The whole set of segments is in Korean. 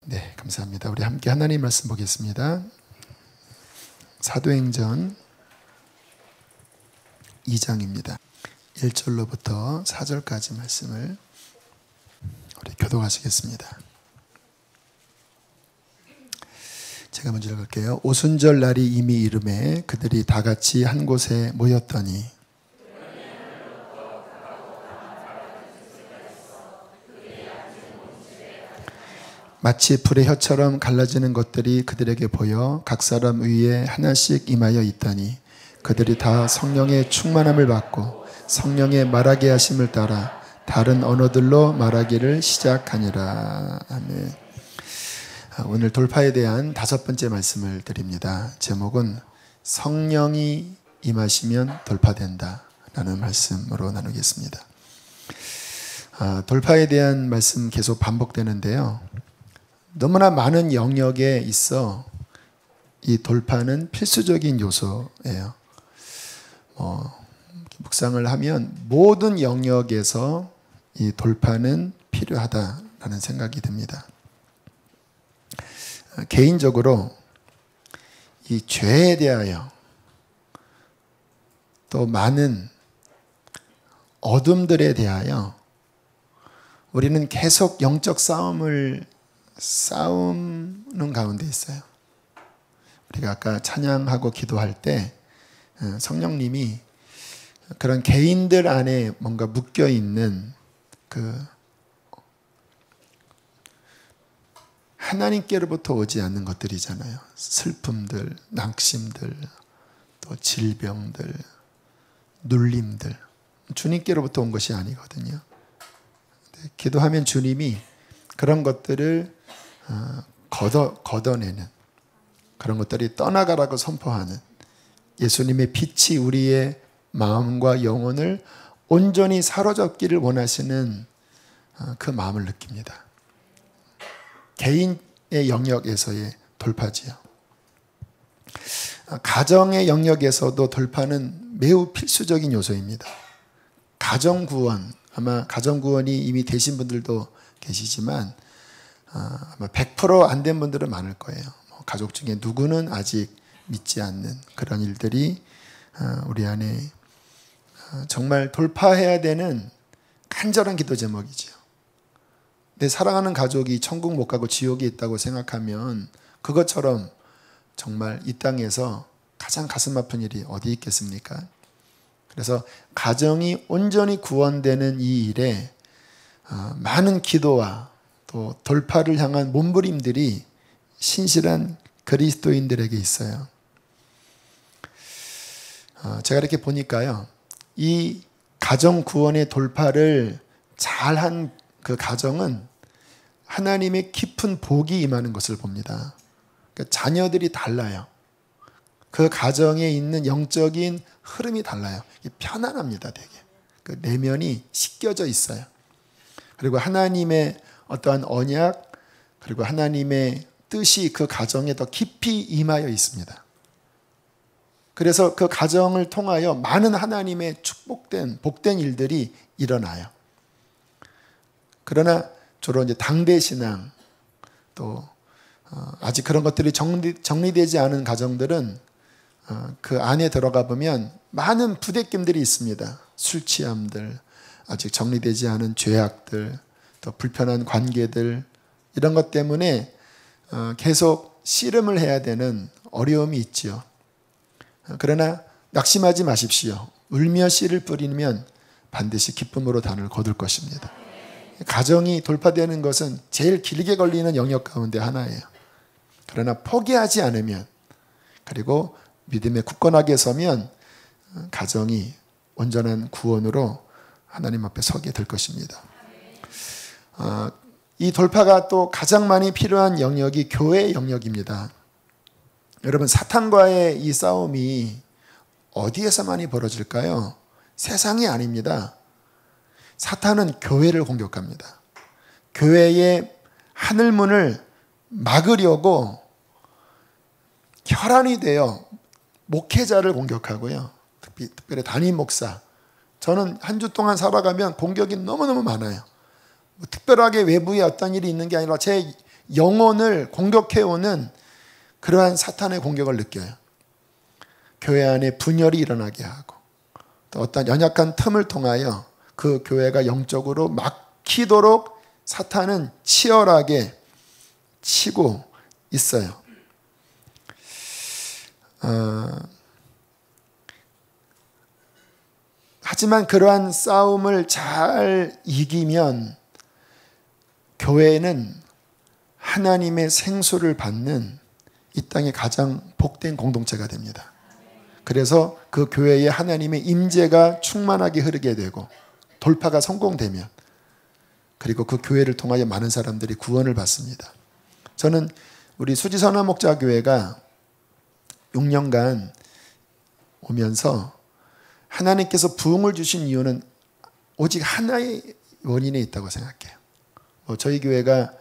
네, 감사합니다. 우리 함께 하나님 말씀 보겠습니다. 사도행전 2장입니다. 1절로부터 4절까지 말씀을 우리 교독하시겠습니다. 제가 먼저 읽을게요. 오순절 날이 이미 이르매 그들이 다 같이 한 곳에 모였더니 마치 불의 혀처럼 갈라지는 것들이 그들에게 보여 각 사람 위에 하나씩 임하여 있더니 그들이 다 성령의 충만함을 받고 성령의 말하게 하심을 따라 다른 언어들로 말하기를 시작하니라. 아멘. 오늘 돌파에 대한 5번째 말씀을 드립니다. 제목은 성령이 임하시면 돌파된다 라는 말씀으로 나누겠습니다. 돌파에 대한 말씀 계속 반복되는데요. 너무나 많은 영역에 있어 이 돌파는 필수적인 요소예요. 묵상을 하면 모든 영역에서 이 돌파는 필요하다라는 생각이 듭니다. 개인적으로 이 죄에 대하여 또 많은 어둠들에 대하여 우리는 계속 영적 싸우는 가운데 있어요. 우리가 아까 찬양하고 기도할 때 성령님이 그런 개인들 안에 뭔가 묶여 있는 그 하나님께로부터 오지 않는 것들이잖아요. 슬픔들, 낙심들, 또 질병들, 눌림들. 주님께로부터 온 것이 아니거든요. 기도하면 주님이 그런 것들을 걷어내는, 그런 것들이 떠나가라고 선포하는, 예수님의 빛이 우리의 마음과 영혼을 온전히 사로잡기를 원하시는 그 마음을 느낍니다. 개인의 영역에서의 돌파지요. 가정의 영역에서도 돌파는 매우 필수적인 요소입니다. 가정구원, 아마 가정구원이 이미 되신 분들도 계시지만 아마 100% 안 된 분들은 많을 거예요. 가족 중에 누구는 아직 믿지 않는 그런 일들이 우리 안에 정말 돌파해야 되는 간절한 기도 제목이죠. 내 사랑하는 가족이 천국 못 가고 지옥에 있다고 생각하면 그것처럼 정말 이 땅에서 가장 가슴 아픈 일이 어디 있겠습니까? 그래서 가정이 온전히 구원되는 이 일에 많은 기도와 또 돌파를 향한 몸부림들이 신실한 그리스도인들에게 있어요. 제가 이렇게 보니까요, 이 가정 구원의 돌파를 잘한 그 가정은 하나님의 깊은 복이 임하는 것을 봅니다. 그러니까 자녀들이 달라요. 그 가정에 있는 영적인 흐름이 달라요. 편안합니다, 되게. 그 내면이 씻겨져 있어요. 그리고 하나님의 어떠한 언약, 그리고 하나님의 뜻이 그 가정에 더 깊이 임하여 있습니다. 그래서 그 가정을 통하여 많은 하나님의 복된 일들이 일어나요. 그러나 주로 이제 당대신앙, 또 아직 그런 것들이 정리되지 않은 가정들은 그 안에 들어가 보면 많은 부대낌들이 있습니다. 술 취함들, 아직 정리되지 않은 죄악들, 또 불편한 관계들, 이런 것 때문에 계속 씨름을 해야 되는 어려움이 있지요. 그러나 낙심하지 마십시오. 울며 씨를 뿌리면 반드시 기쁨으로 단을 거둘 것입니다. 가정이 돌파되는 것은 제일 길게 걸리는 영역 가운데 하나예요. 그러나 포기하지 않으면, 그리고 믿음에 굳건하게 서면 가정이 온전한 구원으로 하나님 앞에 서게 될 것입니다. 이 돌파가 또 가장 많이 필요한 영역이 교회의 영역입니다. 여러분, 사탄과의 이 싸움이 어디에서 많이 벌어질까요? 세상이 아닙니다. 사탄은 교회를 공격합니다. 교회의 하늘문을 막으려고 혈안이 되어 목회자를 공격하고요. 특별히 담임 목사. 저는 한 주 동안 살아가면 공격이 너무너무 많아요. 특별하게 외부에 어떤 일이 있는 게 아니라 제 영혼을 공격해오는 그러한 사탄의 공격을 느껴요. 교회 안에 분열이 일어나게 하고 또 어떤 연약한 틈을 통하여 그 교회가 영적으로 막히도록 사탄은 치열하게 치고 있어요. 하지만 그러한 싸움을 잘 이기면 교회는 하나님의 생수를 받는 이 땅의 가장 복된 공동체가 됩니다. 그래서 그 교회에 하나님의 임재가 충만하게 흐르게 되고 돌파가 성공되면 그리고 그 교회를 통하여 많은 사람들이 구원을 받습니다. 저는 우리 수지선화 목자교회가 6년간 오면서 하나님께서 부흥을 주신 이유는 오직 하나의 원인에 있다고 생각해요. 저희 교회가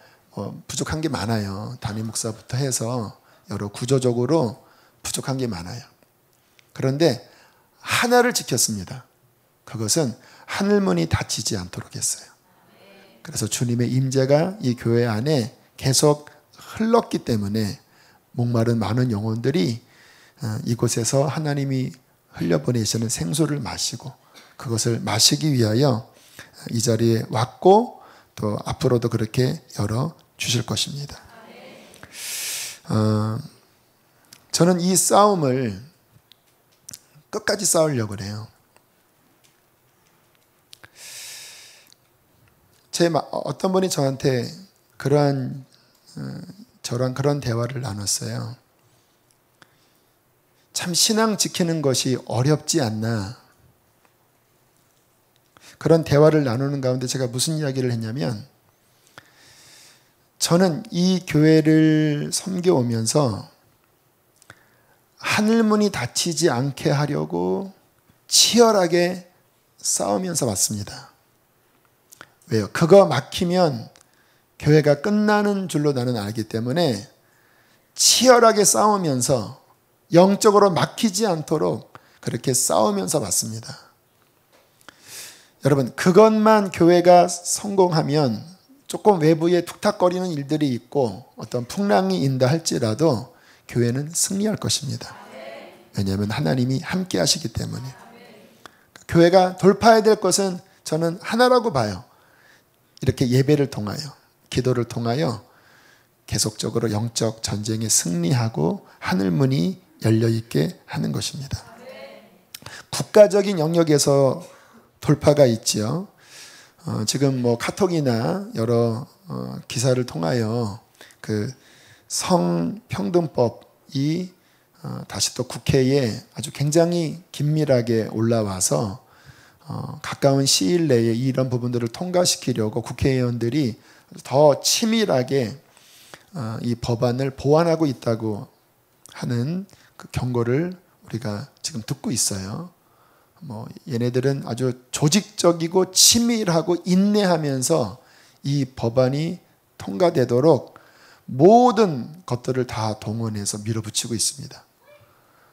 부족한 게 많아요. 담임 목사부터 해서 여러 구조적으로 부족한 게 많아요. 그런데 하나를 지켰습니다. 그것은 하늘문이 닫히지 않도록 했어요. 그래서 주님의 임재가 이 교회 안에 계속 흘렀기 때문에 목마른 많은 영혼들이 이곳에서 하나님이 흘려보내시는 생수를 마시고 그것을 마시기 위하여 이 자리에 왔고 또 앞으로도 그렇게 열어주실 것입니다. 저는 이 싸움을 끝까지 싸우려고 해요. 어떤 분이 저한테 저랑 그런 대화를 나눴어요. 참 신앙 지키는 것이 어렵지 않나. 그런 대화를 나누는 가운데 제가 무슨 이야기를 했냐면 저는 이 교회를 섬겨오면서 하늘문이 닫히지 않게 하려고 치열하게 싸우면서 왔습니다. 왜요? 그거 막히면 교회가 끝나는 줄로 나는 알기 때문에 치열하게 싸우면서 영적으로 막히지 않도록 그렇게 싸우면서 왔습니다. 여러분, 그것만 교회가 성공하면 조금 외부에 툭탁거리는 일들이 있고 어떤 풍랑이 인다 할지라도 교회는 승리할 것입니다. 왜냐하면 하나님이 함께 하시기 때문에. 교회가 돌파해야 될 것은 저는 하나라고 봐요. 이렇게 예배를 통하여, 기도를 통하여 계속적으로 영적 전쟁에 승리하고 하늘문이 열려있게 하는 것입니다. 국가적인 영역에서 돌파가 있지요. 지금 카톡이나 여러 기사를 통하여 그 성평등법이 다시 또 국회에 아주 굉장히 긴밀하게 올라와서 가까운 시일 내에 이런 부분들을 통과시키려고 국회의원들이 더 치밀하게 이 법안을 보완하고 있다고 하는 그 경고를 우리가 지금 듣고 있어요. 얘네들은 아주 조직적이고 치밀하고 인내하면서 이 법안이 통과되도록 모든 것들을 다 동원해서 밀어붙이고 있습니다.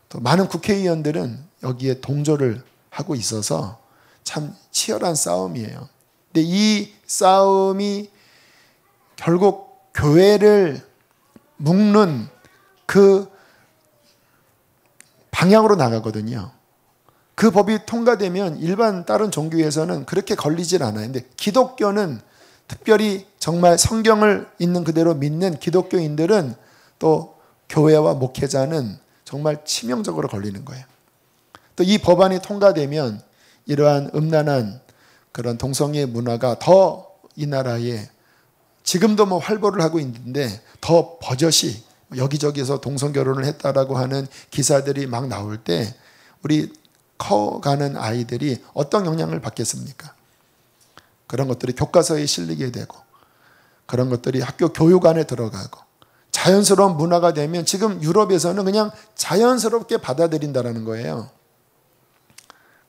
또 많은 국회의원들은 여기에 동조를 하고 있어서 참 치열한 싸움이에요. 근데 이 싸움이 결국 교회를 묶는 그 방향으로 나가거든요. 그 법이 통과되면 일반 다른 종교에서는 그렇게 걸리질 않아요. 근데 기독교는 특별히 정말 성경을 있는 그대로 믿는 기독교인들은 또 교회와 목회자는 정말 치명적으로 걸리는 거예요. 또 이 법안이 통과되면 이러한 음란한 그런 동성애 문화가 더 이 나라에 지금도 활보를 하고 있는데 더 버젓이 여기저기서 동성결혼을 했다라고 하는 기사들이 막 나올 때 우리 커가는 아이들이 어떤 영향을 받겠습니까? 그런 것들이 교과서에 실리게 되고 그런 것들이 학교 교육 안에 들어가고 자연스러운 문화가 되면 지금 유럽에서는 그냥 자연스럽게 받아들인다는 거예요.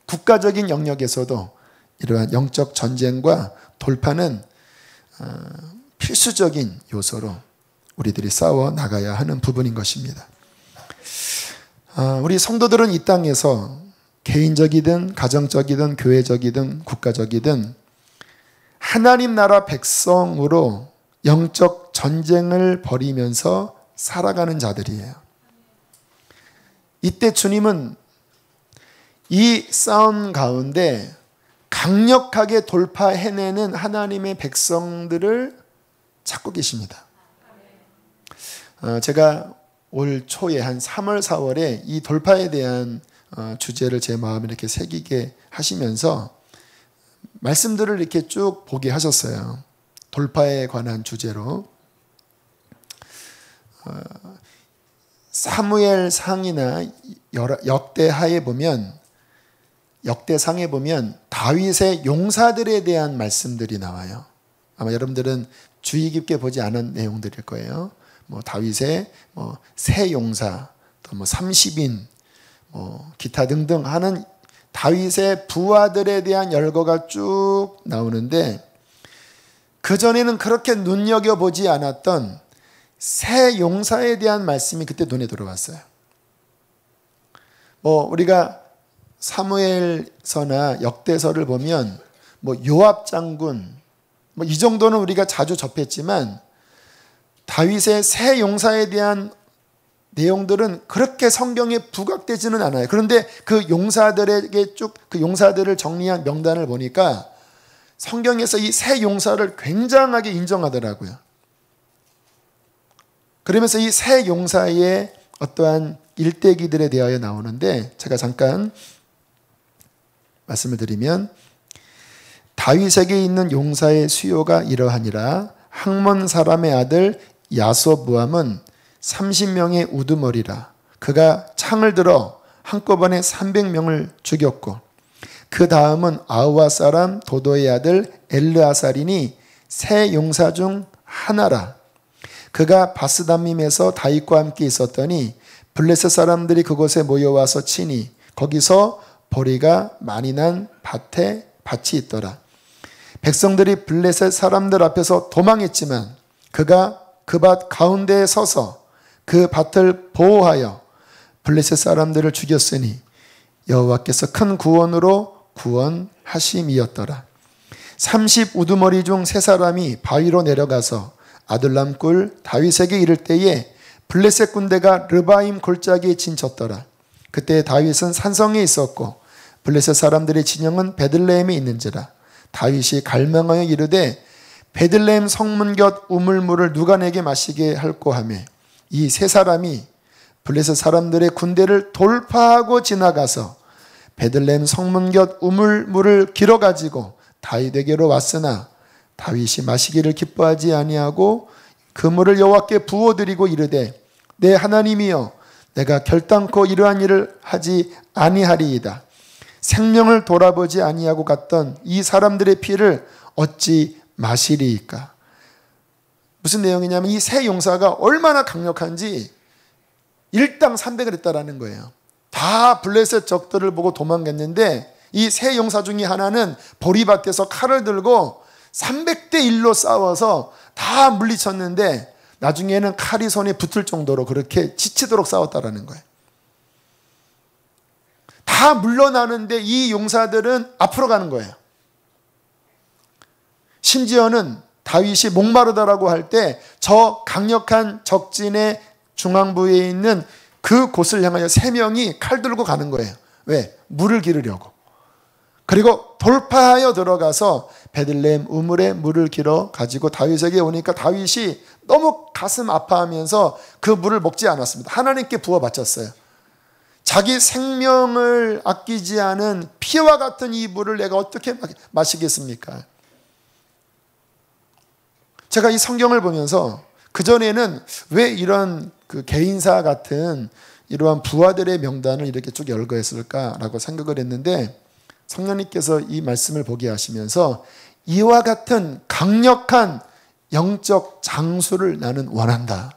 국가적인 영역에서도 이러한 영적 전쟁과 돌파는 필수적인 요소로 우리들이 싸워 나가야 하는 부분인 것입니다. 우리 성도들은 이 땅에서 개인적이든 가정적이든 교회적이든 국가적이든 하나님 나라 백성으로 영적 전쟁을 벌이면서 살아가는 자들이에요. 이때 주님은 이 싸움 가운데 강력하게 돌파해내는 하나님의 백성들을 찾고 계십니다. 제가 올 초에 한 3월, 4월에 이 돌파에 대한 주제를 제 마음에 이렇게 새기게 하시면서 말씀들을 이렇게 쭉 보게 하셨어요. 돌파에 관한 주제로. 사무엘상이나 역대상에 보면 다윗의 용사들에 대한 말씀들이 나와요. 아마 여러분들은 주의 깊게 보지 않은 내용들일 거예요. 다윗의 새 용사, 또 30인, 기타 등등 하는 다윗의 부하들에 대한 열거가 쭉 나오는데, 그전에는 그렇게 눈여겨보지 않았던 새 용사에 대한 말씀이 그때 눈에 들어왔어요. 우리가 사무엘서나 역대서를 보면 요압 장군 이 정도는 우리가 자주 접했지만, 다윗의 새 용사에 대한 내용들은 그렇게 성경에 부각되지는 않아요. 그런데 그 용사들에게 쭉 그 용사들을 정리한 명단을 보니까 성경에서 이 새 용사를 굉장하게 인정하더라고요. 그러면서 이 새 용사의 어떠한 일대기들에 대하여 나오는데, 제가 잠깐 말씀을 드리면, 다윗에게 있는 용사의 수요가 이러하니라. 학몬 사람의 아들 야소부암은 30명의 우두머리라. 그가 창을 들어 한꺼번에 300명을 죽였고, 그 다음은 아우아 사람 도도의 아들 엘르아살이니 새 용사 중 하나라. 그가 바스다밈에서 다윗과 함께 있었더니 블레셋 사람들이 그곳에 모여와서 치니 거기서 보리가 많이 난 밭이 있더라. 백성들이 블레셋 사람들 앞에서 도망했지만 그가 그 밭 가운데에 서서 그 밭을 보호하여 블레셋 사람들을 죽였으니 여호와께서 큰 구원으로 구원하심이었더라. 30 우두머리 중 세 사람이 바위로 내려가서 아둘람 꿀 다윗에게 이를 때에 블레셋 군대가 르바임 골짜기에 진쳤더라. 그때 다윗은 산성에 있었고 블레셋 사람들의 진영은 베들레헴에 있는지라. 다윗이 갈망하여 이르되 베들레헴 성문 곁 우물물을 누가 내게 마시게 할꼬 하며, 이 세 사람이 블레셋 사람들의 군대를 돌파하고 지나가서 베들레헴 성문 곁 우물물을 길어 가지고 다윗에게로 왔으나 다윗이 마시기를 기뻐하지 아니하고 그 물을 여호와께 부어드리고 이르되, 내 하나님이여, 내가 결단코 이러한 일을 하지 아니하리이다. 생명을 돌아보지 아니하고 갔던 이 사람들의 피를 어찌 마시리이까. 무슨 내용이냐면 이 세 용사가 얼마나 강력한지 일당 300을 했다라는 거예요. 다 블레셋 적들을 보고 도망갔는데 이 세 용사 중에 하나는 보리밭에서 칼을 들고 300대 1로 싸워서 다 물리쳤는데 나중에는 칼이 손에 붙을 정도로 그렇게 지치도록 싸웠다라는 거예요. 다 물러나는데 이 용사들은 앞으로 가는 거예요. 심지어는 다윗이 목마르다라고 할 때 저 강력한 적진의 중앙부에 있는 그 곳을 향하여 3명이 칼 들고 가는 거예요. 왜? 물을 기르려고. 그리고 돌파하여 들어가서 베들레헴 우물에 물을 길어 가지고 다윗에게 오니까 다윗이 너무 가슴 아파하면서 그 물을 먹지 않았습니다. 하나님께 부어 바쳤어요. 자기 생명을 아끼지 않은 피와 같은 이 물을 내가 어떻게 마시겠습니까? 제가 이 성경을 보면서 그전에는 왜 이런 그 개인사 같은 이러한 부하들의 명단을 이렇게 쭉 열거했을까라고 생각을 했는데, 성령님께서 이 말씀을 보게 하시면서 이와 같은 강력한 영적 장수를 나는 원한다.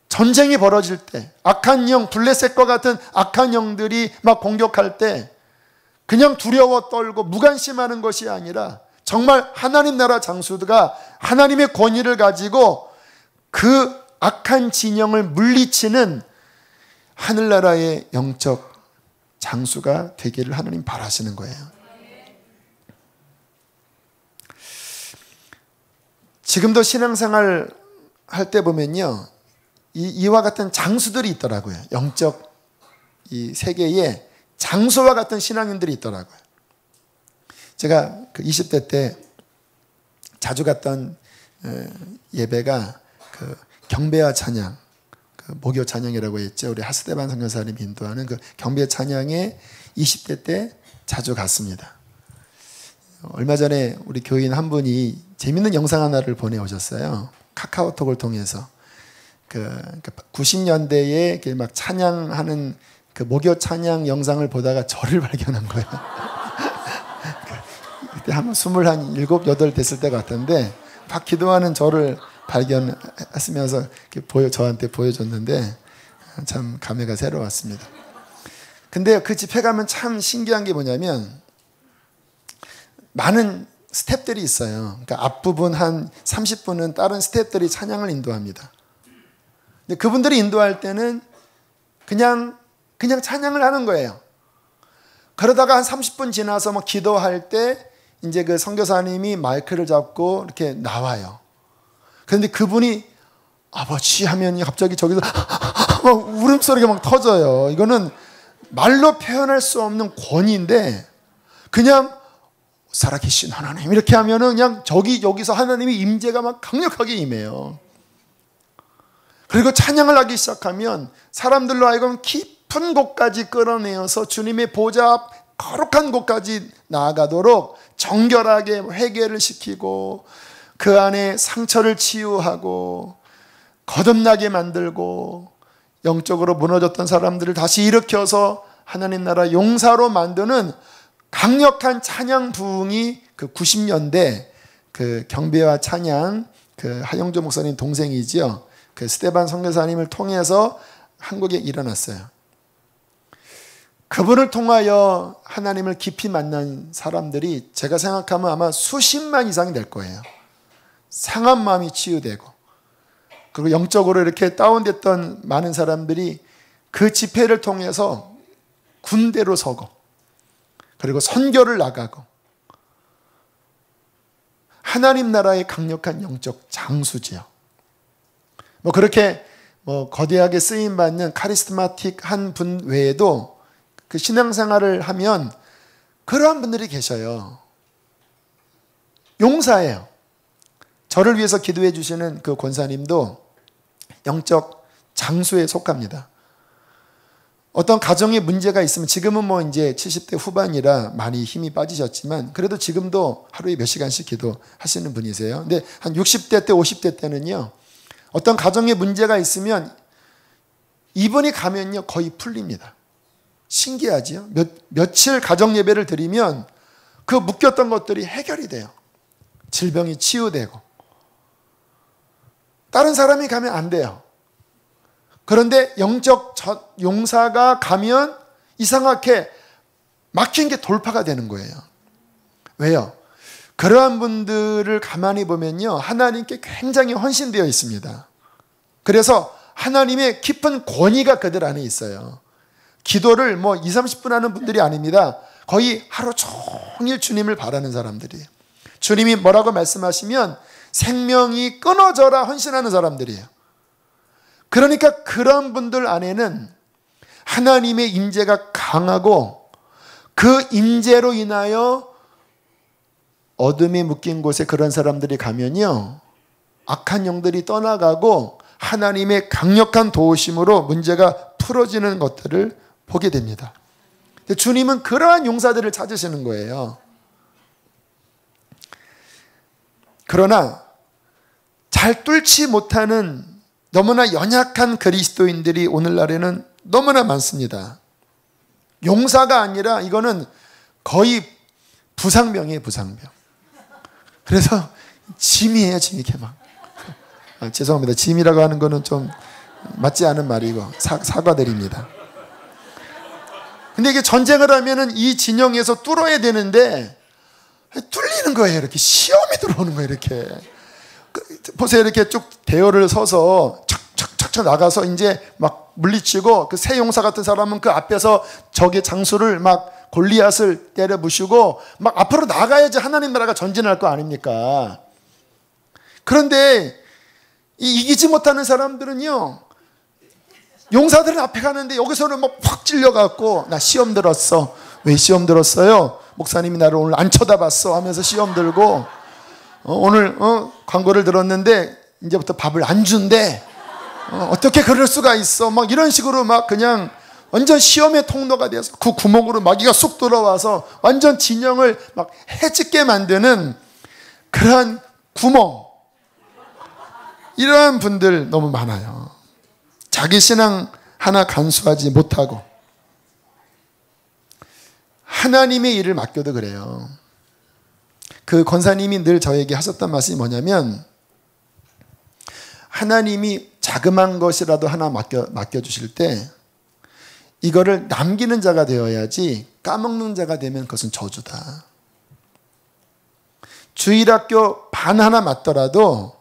전쟁이 벌어질 때 악한 영, 블레셋과 같은 악한 영들이 막 공격할 때 그냥 두려워 떨고 무관심하는 것이 아니라 정말 하나님 나라 장수가 하나님의 권위를 가지고 그 악한 진영을 물리치는 하늘나라의 영적 장수가 되기를 하나님 바라시는 거예요. 지금도 신앙생활 할 때 보면요, 이와 같은 장수들이 있더라고요. 영적 이 세계에 장수와 같은 신앙인들이 있더라고요. 제가 그 20대 때 자주 갔던 예배가 그 경배와 찬양, 그 목요 찬양이라고 했죠. 우리 하스데반 선교사님이 인도하는 그 경배 찬양에 20대 때 자주 갔습니다. 얼마 전에 우리 교인 한 분이 재밌는 영상 하나를 보내오셨어요. 카카오톡을 통해서. 90년대에 막 찬양하는 그 목요 찬양 영상을 보다가 저를 발견한 거예요. 그때 한 27, 8 됐을 때 같은데 막 기도하는 저를 발견했으면서 저한테 보여줬는데 참 감회가 새로웠습니다. 근데 그 집회 가면 참 신기한 게 뭐냐면 많은 스텝들이 있어요. 그러니까 앞부분 한 30분은 다른 스텝들이 찬양을 인도합니다. 근데 그분들이 인도할 때는 그냥 찬양을 하는 거예요. 그러다가 한 30분 지나서 막 기도할 때 이제 그 선교사님이 마이크를 잡고 이렇게 나와요. 그런데 그분이 아버지 하면 갑자기 저기서 막 울음소리가 막 터져요. 이거는 말로 표현할 수 없는 권위인데 그냥 살아계신 하나님 이렇게 하면은 그냥 여기서 하나님의 임재가 막 강력하게 임해요. 그리고 찬양을 하기 시작하면 사람들로 하여금 깊은 곳까지 끌어내어서 주님의 보좌 앞 거룩한 곳까지 나아가도록 정결하게 회개를 시키고 그 안에 상처를 치유하고 거듭나게 만들고 영적으로 무너졌던 사람들을 다시 일으켜서 하나님 나라 용사로 만드는 강력한 찬양 부흥이 그 90년대 그 경배와 찬양 그 하영조 목사님 동생이지요. 그 스테반 선교사님을 통해서 한국에 일어났어요. 그분을 통하여 하나님을 깊이 만난 사람들이 제가 생각하면 아마 수십만 이상이 될 거예요. 상한 마음이 치유되고 그리고 영적으로 이렇게 다운됐던 많은 사람들이 그 집회를 통해서 군대로 서고 그리고 선교를 나가고 하나님 나라의 강력한 영적 장수지요. 그렇게 거대하게 쓰임받는 카리스마틱한 분 외에도 그 신앙생활을 하면 그러한 분들이 계셔요. 용사예요. 저를 위해서 기도해 주시는 그 권사님도 영적 장수에 속합니다. 어떤 가정에 문제가 있으면 지금은 이제 70대 후반이라 많이 힘이 빠지셨지만 그래도 지금도 하루에 몇 시간씩 기도하시는 분이세요. 근데 한 60대 때 50대 때는요. 어떤 가정에 문제가 있으면 이분이 가면요 거의 풀립니다. 신기하지요? 며칠 가정 예배를 드리면 그 묶였던 것들이 해결이 돼요. 질병이 치유되고. 다른 사람이 가면 안 돼요. 그런데 영적 용사가 가면 이상하게 막힌 게 돌파가 되는 거예요. 왜요? 그러한 분들을 가만히 보면요 하나님께 굉장히 헌신되어 있습니다. 그래서 하나님의 깊은 권위가 그들 안에 있어요. 기도를 2, 30분 하는 분들이 아닙니다. 거의 하루 종일 주님을 바라는 사람들이에요. 주님이 뭐라고 말씀하시면 생명이 끊어져라 헌신하는 사람들이에요. 그러니까 그런 분들 안에는 하나님의 임재가 강하고 그 임재로 인하여 어둠이 묶인 곳에 그런 사람들이 가면요 악한 영들이 떠나가고 하나님의 강력한 도우심으로 문제가 풀어지는 것들을 보게 됩니다. 주님은 그러한 용사들을 찾으시는 거예요. 그러나 잘 뚫지 못하는 너무나 연약한 그리스도인들이 오늘날에는 너무나 많습니다. 용사가 아니라 이거는 거의 부상병이에요, 부상병. 그래서 짐이에요, 짐 이렇게 막. 죄송합니다. 짐이라고 하는 거는 좀 맞지 않은 말이고 사과드립니다. 근데 이게 전쟁을 하면은 이 진영에서 뚫어야 되는데 뚫리는 거예요. 이렇게 시험이 들어오는 거예요. 이렇게 보세요. 이렇게 쭉 대열을 서서 착착착착 나가서 이제 막 물리치고 그 새 용사 같은 사람은 그 앞에서 적의 장수를 막 골리앗을 때려 부수고 막 앞으로 나가야지 하나님 나라가 전진할 거 아닙니까? 그런데 이 이기지 못하는 사람들은요, 용사들은 앞에 가는데 여기서는 막 팍 찔려갖고 나 시험 들었어. 왜 시험 들었어요? 목사님이 나를 오늘 안 쳐다봤어 하면서 시험 들고, 오늘 광고를 들었는데 이제부터 밥을 안 준대. 어떻게 그럴 수가 있어? 막 이런 식으로 막 그냥 완전 시험의 통로가 되어서 그 구멍으로 마귀가 쑥 들어와서 완전 진영을 막 해집게 만드는 그러한 구멍, 이러한 분들 너무 많아요. 자기 신앙 하나 간수하지 못하고 하나님의 일을 맡겨도 그래요. 그 권사님이 늘 저에게 하셨던 말씀이 뭐냐면, 하나님이 자그마한 것이라도 하나 맡겨주실 때 이거를 남기는 자가 되어야지 까먹는 자가 되면 그것은 저주다. 주일학교 반 하나 맡더라도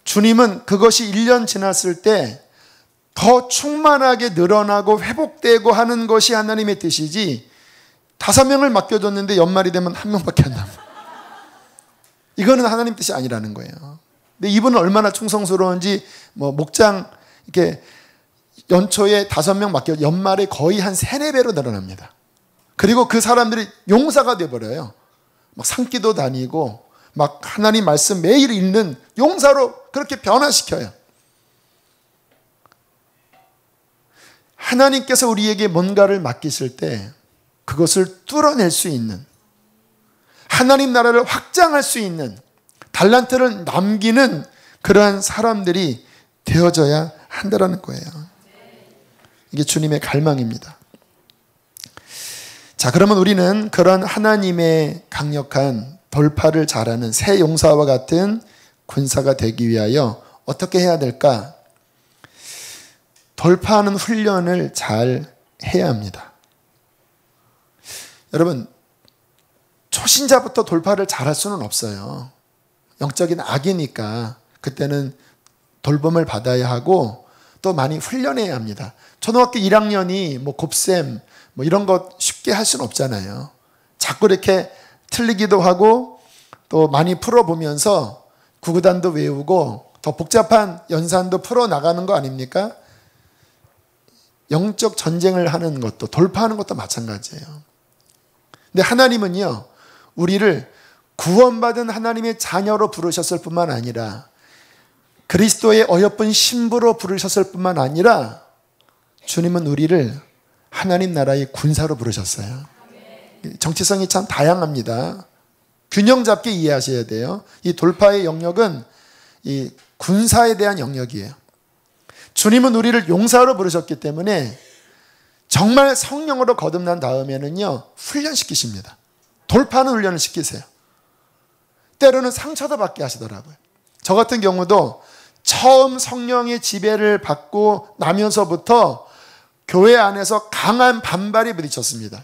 주님은 그것이 1년 지났을 때 더 충만하게 늘어나고 회복되고 하는 것이 하나님의 뜻이지, 5명을 맡겨줬는데 연말이 되면 1명밖에 안 남아. 이거는 하나님 뜻이 아니라는 거예요. 근데 이분은 얼마나 충성스러운지, 목장 이렇게 연초에 5명 맡겨 연말에 거의 한 3, 4배로 늘어납니다. 그리고 그 사람들이 용사가 돼버려요. 막 산기도 다니고 막 하나님 말씀 매일 읽는 용사로 그렇게 변화시켜요. 하나님께서 우리에게 뭔가를 맡기실 때 그것을 뚫어낼 수 있는, 하나님 나라를 확장할 수 있는, 달란트를 남기는 그러한 사람들이 되어져야 한다는 거예요. 이게 주님의 갈망입니다. 자, 그러면 우리는 그런 하나님의 강력한 돌파를 잘하는 새 용사와 같은 군사가 되기 위하여 어떻게 해야 될까? 돌파하는 훈련을 잘 해야 합니다. 여러분, 초신자부터 돌파를 잘할 수는 없어요. 영적인 악이니까 그때는 돌봄을 받아야 하고 또 많이 훈련해야 합니다. 초등학교 1학년이 곱셈 이런 것 쉽게 할 수는 없잖아요. 자꾸 이렇게 틀리기도 하고 또 많이 풀어보면서 구구단도 외우고 더 복잡한 연산도 풀어나가는 거 아닙니까? 영적 전쟁을 하는 것도, 돌파하는 것도 마찬가지예요. 근데 하나님은요, 우리를 구원받은 하나님의 자녀로 부르셨을 뿐만 아니라 그리스도의 어여쁜 신부로 부르셨을 뿐만 아니라 주님은 우리를 하나님 나라의 군사로 부르셨어요. 정체성이 참 다양합니다. 균형 잡게 이해하셔야 돼요. 이 돌파의 영역은 이 군사에 대한 영역이에요. 주님은 우리를 용사로 부르셨기 때문에 정말 성령으로 거듭난 다음에는요, 훈련시키십니다. 돌파하는 훈련을 시키세요. 때로는 상처도 받게 하시더라고요. 저 같은 경우도 처음 성령의 지배를 받고 나면서부터 교회 안에서 강한 반발이 부딪혔습니다.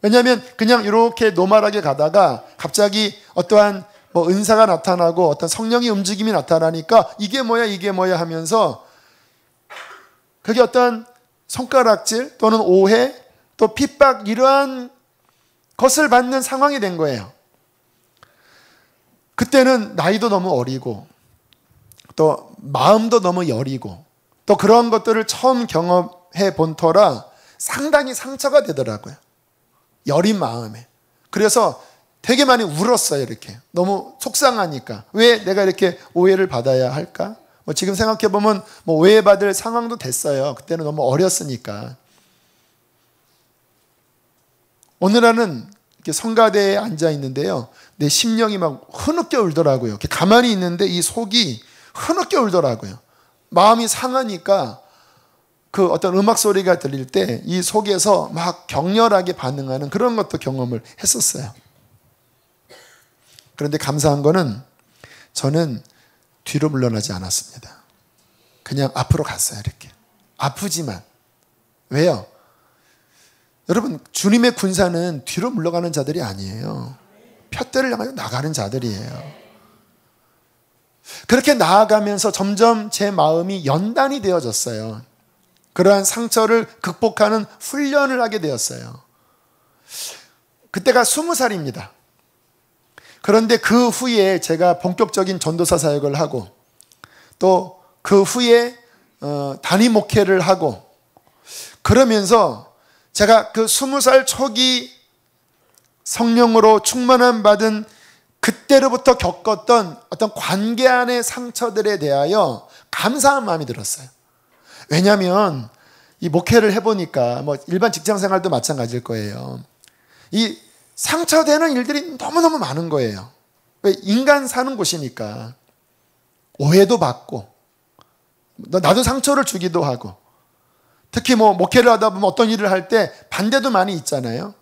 왜냐하면 그냥 이렇게 노멀하게 가다가 갑자기 어떠한 은사가 나타나고 어떤 성령의 움직임이 나타나니까 이게 뭐야 하면서 그게 어떤 손가락질 또는 오해 또 핍박, 이러한 것을 받는 상황이 된 거예요. 그때는 나이도 너무 어리고 또 마음도 너무 여리고 또 그런 것들을 처음 경험해 본 터라 상당히 상처가 되더라고요. 여린 마음에. 그래서 되게 많이 울었어요. 이렇게 너무 속상하니까. 왜 내가 이렇게 오해를 받아야 할까? 지금 생각해보면 오해받을 상황도 됐어요. 그때는 너무 어렸으니까. 오늘은 이렇게 성가대에 앉아 있는데요, 내 심령이 막 흐느껴 울더라고요. 이렇게 가만히 있는데 이 속이 흐느껴 울더라고요. 마음이 상하니까 그 어떤 음악 소리가 들릴 때 이 속에서 막 격렬하게 반응하는 그런 것도 경험을 했었어요. 그런데 감사한 거는 저는 뒤로 물러나지 않았습니다. 그냥 앞으로 갔어요. 이렇게 아프지만. 왜요? 여러분, 주님의 군사는 뒤로 물러가는 자들이 아니에요. 푯대를 향하여 나가는 자들이에요. 그렇게 나아가면서 점점 제 마음이 연단이 되어졌어요. 그러한 상처를 극복하는 훈련을 하게 되었어요. 그때가 20살입니다. 그런데 그 후에 제가 본격적인 전도사 사역을 하고 또 그 후에 단임 목회를 하고 그러면서 제가 그 20살 초기 성령으로 충만함 받은 그때로부터 겪었던 어떤 관계 안의 상처들에 대하여 감사한 마음이 들었어요. 왜냐하면 이 목회를 해보니까 뭐 일반 직장 생활도 마찬가지일 거예요. 이 상처되는 일들이 너무너무 많은 거예요. 왜? 인간 사는 곳이니까. 오해도 받고 나도 상처를 주기도 하고 특히 뭐 목회를 하다 보면 어떤 일을 할 때 반대도 많이 있잖아요.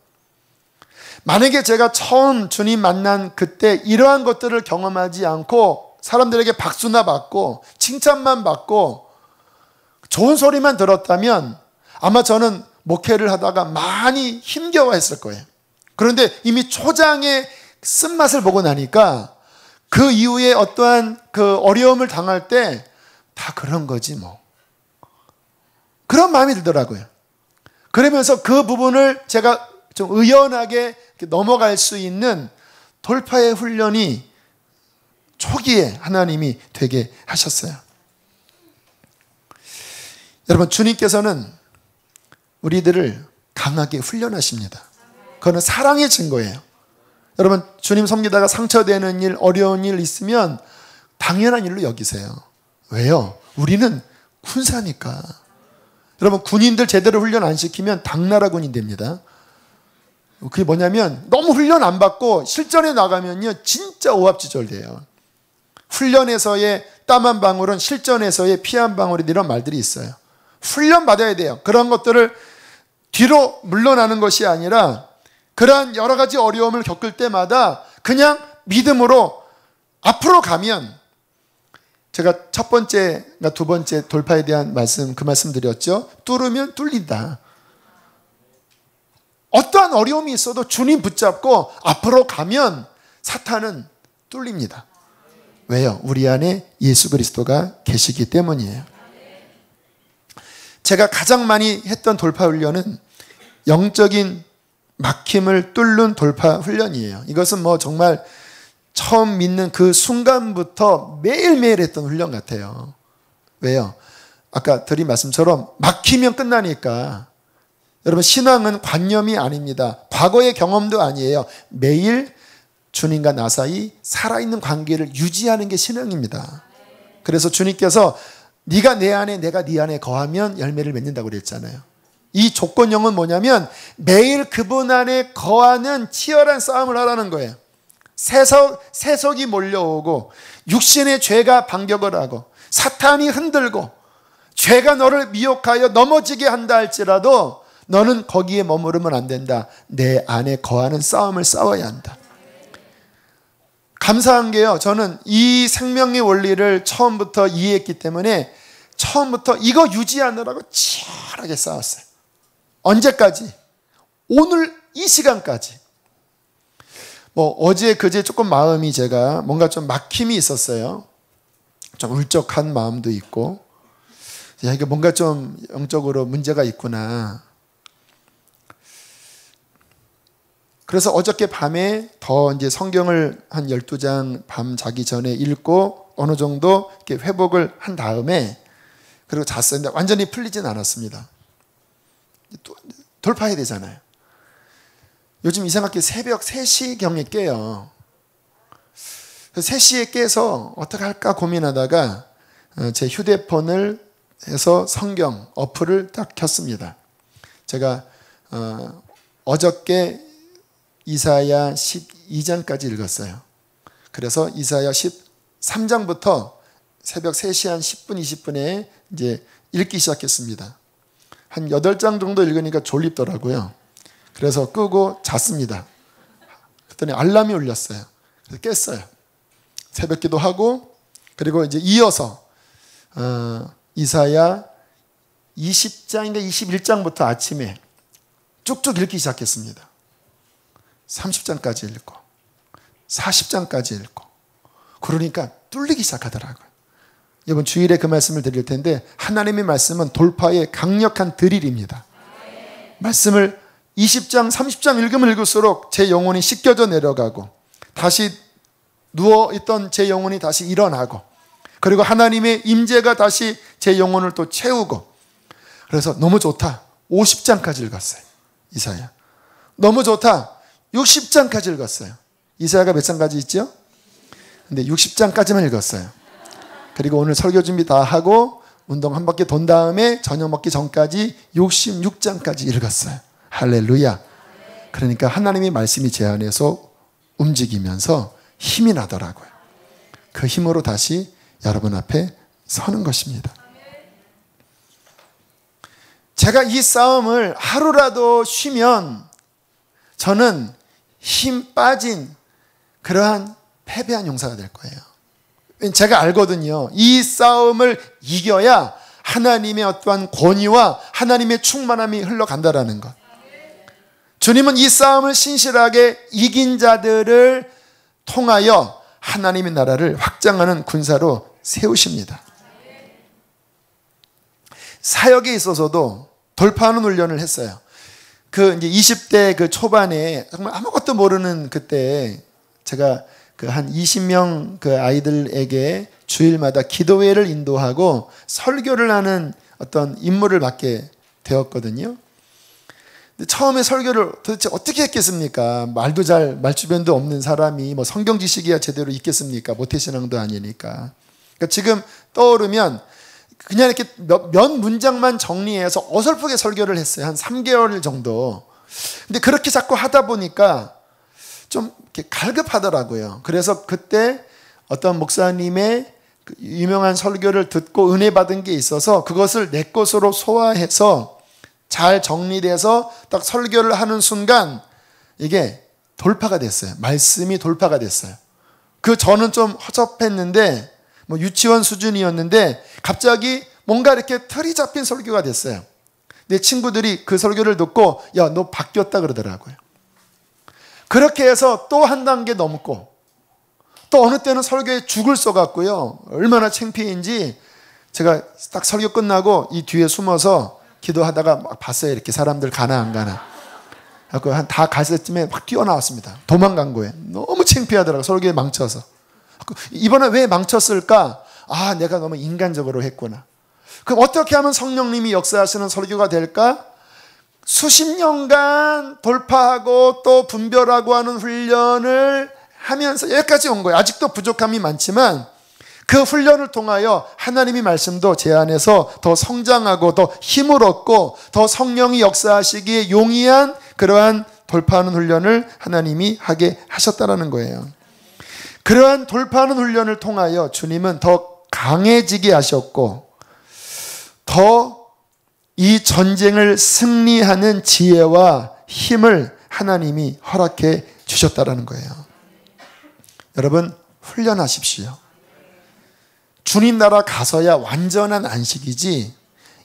만약에 제가 처음 주님 만난 그때 이러한 것들을 경험하지 않고 사람들에게 박수나 받고 칭찬만 받고 좋은 소리만 들었다면 아마 저는 목회를 하다가 많이 힘겨워했을 거예요. 그런데 이미 초장의 쓴맛을 보고 나니까 그 이후에 어떠한 그 어려움을 당할 때 다 그런 거지 뭐. 그런 마음이 들더라고요. 그러면서 그 부분을 제가 좀 의연하게 넘어갈 수 있는 돌파의 훈련이 초기에 하나님이 되게 하셨어요. 여러분, 주님께서는 우리들을 강하게 훈련하십니다. 그거는 사랑의 증거예요. 여러분, 주님 섬기다가 상처되는 일, 어려운 일 있으면 당연한 일로 여기세요. 왜요? 우리는 군사니까. 여러분, 군인들 제대로 훈련 안 시키면 당나라 군인 됩니다. 그게 뭐냐면 너무 훈련 안 받고 실전에 나가면요 진짜 오합지졸돼요. 훈련에서의 땀 한 방울은 실전에서의 피 한 방울이 이런 말들이 있어요. 훈련 받아야 돼요. 그런 것들을 뒤로 물러나는 것이 아니라 그러한 여러 가지 어려움을 겪을 때마다 그냥 믿음으로 앞으로 가면, 제가 첫 번째나 두 번째 돌파에 대한 말씀, 그 말씀 드렸죠. 뚫으면 뚫린다. 어떠한 어려움이 있어도 주님 붙잡고 앞으로 가면 사탄은 뚫립니다. 왜요? 우리 안에 예수 그리스도가 계시기 때문이에요. 제가 가장 많이 했던 돌파 훈련은 영적인 막힘을 뚫는 돌파 훈련이에요. 이것은 뭐 정말 처음 믿는 그 순간부터 매일매일 했던 훈련 같아요. 왜요? 아까 드린 말씀처럼 막히면 끝나니까. 여러분, 신앙은 관념이 아닙니다. 과거의 경험도 아니에요. 매일 주님과 나 사이 살아있는 관계를 유지하는 게 신앙입니다. 그래서 주님께서 네가 내 안에 내가 네 안에 거하면 열매를 맺는다고 그랬잖아요. 이 조건형은 뭐냐면 매일 그분 안에 거하는 치열한 싸움을 하라는 거예요. 세속이 몰려오고 육신의 죄가 반격을 하고 사탄이 흔들고 죄가 너를 미혹하여 넘어지게 한다 할지라도 너는 거기에 머무르면 안 된다. 내 안에 거하는 싸움을 싸워야 한다. 감사한 게요, 저는 이 생명의 원리를 처음부터 이해했기 때문에 처음부터 이거 유지하느라고 치열하게 싸웠어요. 언제까지? 오늘 이 시간까지. 뭐 어제 그제 조금 마음이 제가 뭔가 좀 막힘이 있었어요. 좀 울적한 마음도 있고, 야, 이게 뭔가 좀 영적으로 문제가 있구나. 그래서 어저께 밤에 더 이제 성경을 한 12장 밤 자기 전에 읽고 어느 정도 이렇게 회복을 한 다음에 그리고 잤어요. 근데 완전히 풀리진 않았습니다. 또 돌파해야 되잖아요. 요즘 이상하게 새벽 3시경에 깨요. 3시에 깨서 어떻게 할까 고민하다가 제 휴대폰을 해서 성경 어플을 딱 켰습니다. 제가 어저께 이사야 12장까지 읽었어요. 그래서 이사야 13장부터 새벽 3시 한 10분, 20분에 이제 읽기 시작했습니다. 한 8장 정도 읽으니까 졸립더라고요. 그래서 끄고 잤습니다. 그랬더니 알람이 울렸어요. 그래서 깼어요. 새벽 기도하고, 그리고 이제 이어서 이사야 20장인가 21장부터 아침에 쭉쭉 읽기 시작했습니다. 30장까지 읽고 40장까지 읽고 그러니까 뚫리기 시작하더라고요. 이번 주일에 그 말씀을 드릴 텐데, 하나님의 말씀은 돌파의 강력한 드릴입니다. 말씀을 20장, 30장 읽으면 읽을수록 제 영혼이 씻겨져 내려가고 다시 누워있던 제 영혼이 다시 일어나고, 그리고 하나님의 임재가 다시 제 영혼을 또 채우고, 그래서 너무 좋다. 50장까지 읽었어요. 이사야. 너무 좋다. 60장까지 읽었어요. 이사야가 몇 장까지 있죠? 근데 60장까지만 읽었어요. 그리고 오늘 설교 준비 다 하고 운동 한 바퀴 돈 다음에 저녁 먹기 전까지 66장까지 읽었어요. 할렐루야. 그러니까 하나님의 말씀이 제 안에서 움직이면서 힘이 나더라고요. 그 힘으로 다시 여러분 앞에 서는 것입니다. 제가 이 싸움을 하루라도 쉬면 저는 힘 빠진 그러한 패배한 용사가 될 거예요. 제가 알거든요. 이 싸움을 이겨야 하나님의 어떠한 권위와 하나님의 충만함이 흘러간다라는 것. 주님은 이 싸움을 신실하게 이긴 자들을 통하여 하나님의 나라를 확장하는 군사로 세우십니다. 사역에 있어서도 돌파하는 훈련을 했어요. 이제 20대 그 초반에 정말 아무것도 모르는 그때 제가 한 20명 그 아이들에게 주일마다 기도회를 인도하고 설교를 하는 어떤 임무를 맡게 되었거든요. 근데 처음에 설교를 도대체 어떻게 했겠습니까? 말주변도 없는 사람이 뭐 성경 지식이야 제대로 있겠습니까? 모태신앙도 아니니까. 그러니까 지금 떠오르면 그냥 이렇게 몇 문장만 정리해서 어설프게 설교를 했어요. 한 3개월 정도. 근데 그렇게 자꾸 하다 보니까 좀 이렇게 갈급하더라고요. 그래서 그때 어떤 목사님의 유명한 설교를 듣고 은혜 받은 게 있어서 그것을 내 것으로 소화해서 잘 정리돼서 딱 설교를 하는 순간 이게 돌파가 됐어요. 말씀이 돌파가 됐어요. 저는 좀 허접했는데 뭐 유치원 수준이었는데 갑자기 뭔가 이렇게 틀이 잡힌 설교가 됐어요. 내 친구들이 그 설교를 듣고 야, 너 바뀌었다 그러더라고요. 그렇게 해서 또 한 단계 넘고 또 어느 때는 설교에 죽을 써갖고요. 얼마나 창피한지 제가 딱 설교 끝나고 이 뒤에 숨어서 기도하다가 막 봤어요. 이렇게 사람들 가나 안 가나. 한 다 갔을 쯤에 막 뛰어나왔습니다. 도망간 거예요. 너무 창피하더라고요. 설교에 망쳐서. 이번에 왜 망쳤을까? 아, 내가 너무 인간적으로 했구나. 그럼 어떻게 하면 성령님이 역사하시는 설교가 될까? 수십 년간 돌파하고 또 분별하고 하는 훈련을 하면서 여기까지 온 거예요. 아직도 부족함이 많지만 그 훈련을 통하여 하나님의 말씀도 제 안에서 더 성장하고 더 힘을 얻고 더 성령이 역사하시기에 용이한 그러한 돌파하는 훈련을 하나님이 하게 하셨다는 거예요. 그러한 돌파하는 훈련을 통하여 주님은 더 강해지게 하셨고 더 이 전쟁을 승리하는 지혜와 힘을 하나님이 허락해 주셨다는 거예요. 여러분 훈련하십시오. 주님 나라 가서야 완전한 안식이지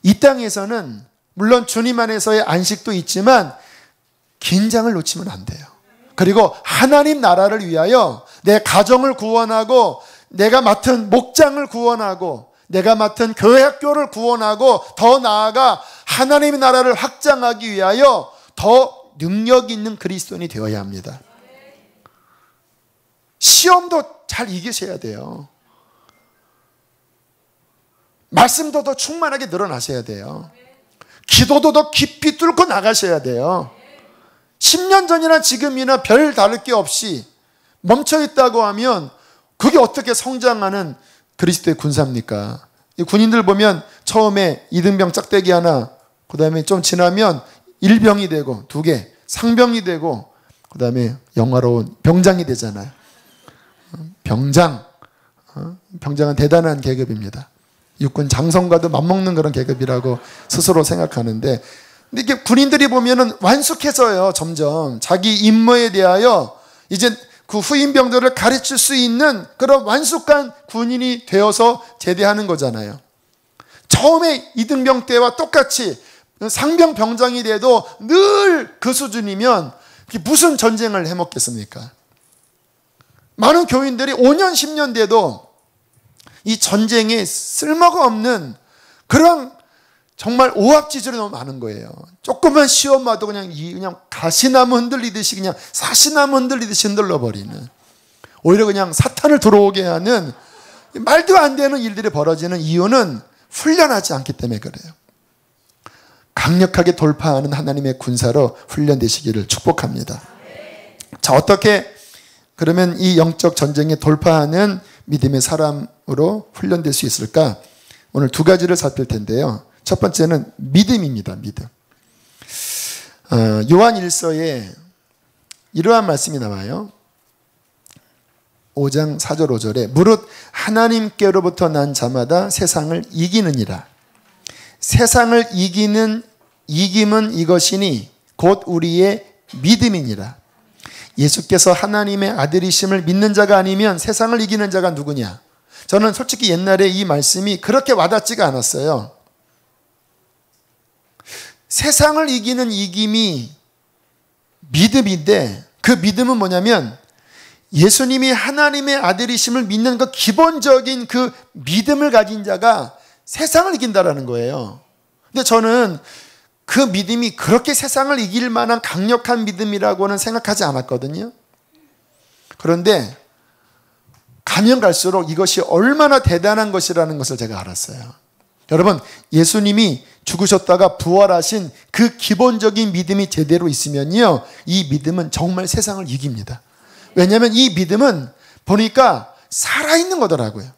이 땅에서는 물론 주님 안에서의 안식도 있지만 긴장을 놓치면 안 돼요. 그리고 하나님 나라를 위하여 내 가정을 구원하고 내가 맡은 목장을 구원하고 내가 맡은 교회 학교를 구원하고 더 나아가 하나님의 나라를 확장하기 위하여 더 능력 있는 그리스도인이 되어야 합니다. 시험도 잘 이기셔야 돼요. 말씀도 더 충만하게 늘어나셔야 돼요. 기도도 더 깊이 뚫고 나가셔야 돼요. 10년 전이나 지금이나 별 다를 게 없이 멈춰있다고 하면 그게 어떻게 성장하는 그리스도의 군사입니까? 이 군인들 보면 처음에 이등병 짝대기 하나, 그 다음에 좀 지나면 일병이 되고 2개, 상병이 되고 그 다음에 영화로운 병장이 되잖아요. 병장은 대단한 계급입니다. 육군 장성과도 맞먹는 그런 계급이라고 스스로 생각하는데 근데 이게 군인들이 보면은 완숙해져요. 점점 자기 임무에 대하여 이제 그 후임병들을 가르칠 수 있는 그런 완숙한 군인이 되어서 제대하는 거잖아요. 처음에 이등병 때와 똑같이 상병 병장이 돼도 늘 그 수준이면 무슨 전쟁을 해먹겠습니까? 많은 교인들이 5년 10년 돼도 이 전쟁에 쓸모가 없는 그런 정말 오합지졸이 너무 많은 거예요. 조금만 시험 와도 그냥 가시나무 흔들리듯이 그냥 사시나무 흔들리듯이 흔들러버리는. 오히려 그냥 사탄을 들어오게 하는 말도 안 되는 일들이 벌어지는 이유는 훈련하지 않기 때문에 그래요. 강력하게 돌파하는 하나님의 군사로 훈련되시기를 축복합니다. 자, 어떻게 그러면 이 영적 전쟁에 돌파하는 믿음의 사람으로 훈련될 수 있을까? 오늘 두 가지를 살필 텐데요. 첫 번째는 믿음입니다. 믿음. 요한 1서에 이러한 말씀이 나와요. 5장 4절 5절에 무릇 하나님께로부터 난 자마다 세상을 이기느니라. 세상을 이기는 이김은 이것이니 곧 우리의 믿음이니라. 예수께서 하나님의 아들이심을 믿는 자가 아니면 세상을 이기는 자가 누구냐? 저는 솔직히 옛날에 이 말씀이 그렇게 와닿지가 않았어요. 세상을 이기는 이김이 믿음인데 그 믿음은 뭐냐면 예수님이 하나님의 아들이심을 믿는 그 기본적인 그 믿음을 가진 자가 세상을 이긴다라는 거예요. 근데 저는 그 믿음이 그렇게 세상을 이길 만한 강력한 믿음이라고는 생각하지 않았거든요. 그런데 가면 갈수록 이것이 얼마나 대단한 것이라는 것을 제가 알았어요. 여러분, 예수님이 죽으셨다가 부활하신 그 기본적인 믿음이 제대로 있으면요, 이 믿음은 정말 세상을 이깁니다. 왜냐하면 이 믿음은 보니까 살아있는 거더라고요.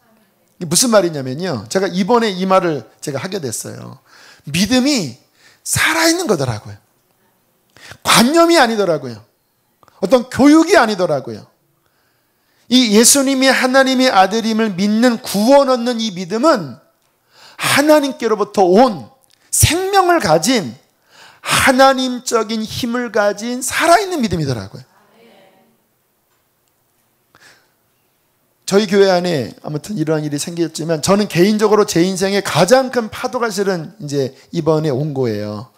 무슨 말이냐면요, 제가 이번에 이 말을 제가 하게 됐어요. 믿음이 살아있는 거더라고요. 관념이 아니더라고요. 어떤 교육이 아니더라고요. 이 예수님이 하나님의 아들임을 믿는 구원 얻는 이 믿음은 하나님께로부터 온 생명을 가진 하나님적인 힘을 가진 살아있는 믿음이더라고요. 저희 교회 안에 아무튼 이러한 일이 생겼지만 저는 개인적으로 제 인생의 가장 큰 파도가 실은 이제 이번에 온 거예요.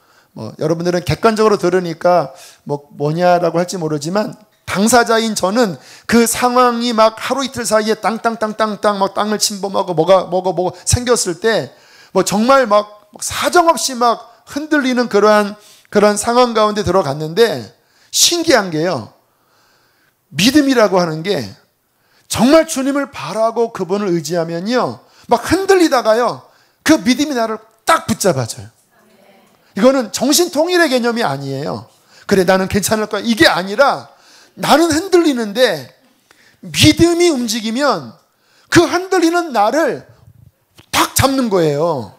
여러분들은 객관적으로 들으니까 뭐냐라고 할지 모르지만 당사자인 저는 그 상황이 막 하루 이틀 사이에 땅땅땅땅땅 막 땅을 침범하고 뭐가 생겼을 때 정말 막 사정없이 막 흔들리는 그러한 상황 가운데 들어갔는데 신기한 게요. 믿음이라고 하는 게 정말 주님을 바라고 그분을 의지하면요, 막 흔들리다가요, 그 믿음이 나를 딱 붙잡아줘요. 이거는 정신통일의 개념이 아니에요. 그래, 나는 괜찮을 거야. 이게 아니라 나는 흔들리는데 믿음이 움직이면 그 흔들리는 나를 딱 잡는 거예요.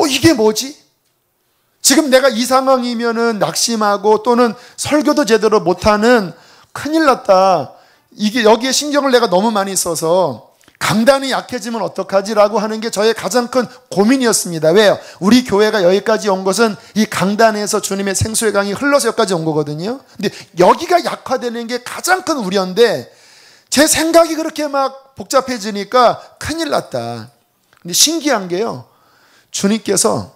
이게 뭐지? 지금 내가 이 상황이면은 낙심하고 또는 설교도 제대로 못하는 큰일 났다. 이게 여기에 신경을 내가 너무 많이 써서 강단이 약해지면 어떡하지라고 하는 게 저의 가장 큰 고민이었습니다. 왜요? 우리 교회가 여기까지 온 것은 이 강단에서 주님의 생수의 강이 흘러서 여기까지 온 거거든요. 근데 여기가 약화되는 게 가장 큰 우려인데 제 생각이 그렇게 막 복잡해지니까 큰일 났다. 근데 신기한 게요, 주님께서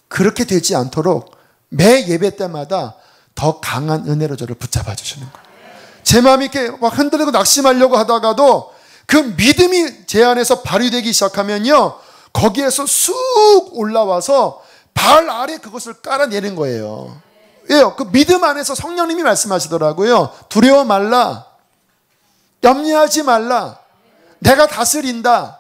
그렇게 되지 않도록 매 예배 때마다 더 강한 은혜로 저를 붙잡아 주시는 거예요. 제 마음이 이렇게 막 흔들리고 낙심하려고 하다가도 그 믿음이 제 안에서 발휘되기 시작하면요, 거기에서 쑥 올라와서 발 아래 그것을 깔아내는 거예요. 왜요? 그 믿음 안에서 성령님이 말씀하시더라고요. 두려워 말라. 염려하지 말라. 내가 다스린다.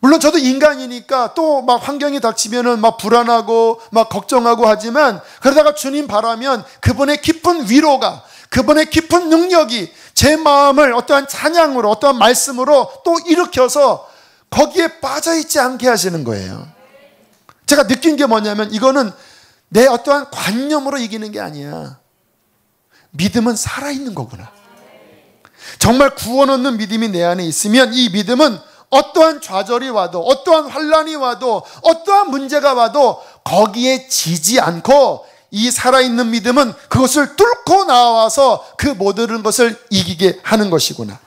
물론 저도 인간이니까 또 막 환경이 닥치면은 막 불안하고 막 걱정하고 하지만 그러다가 주님 바라면 그분의 깊은 위로가, 그분의 깊은 능력이 제 마음을 어떠한 찬양으로, 어떠한 말씀으로 또 일으켜서 거기에 빠져있지 않게 하시는 거예요. 제가 느낀 게 뭐냐면 이거는 내 어떠한 관념으로 이기는 게 아니야. 믿음은 살아있는 거구나. 정말 구원 얻는 믿음이 내 안에 있으면 이 믿음은 어떠한 좌절이 와도, 어떠한 환난이 와도, 어떠한 문제가 와도 거기에 지지 않고 이 살아있는 믿음은 그것을 뚫고 나와서 그 모든 것을 이기게 하는 것이구나.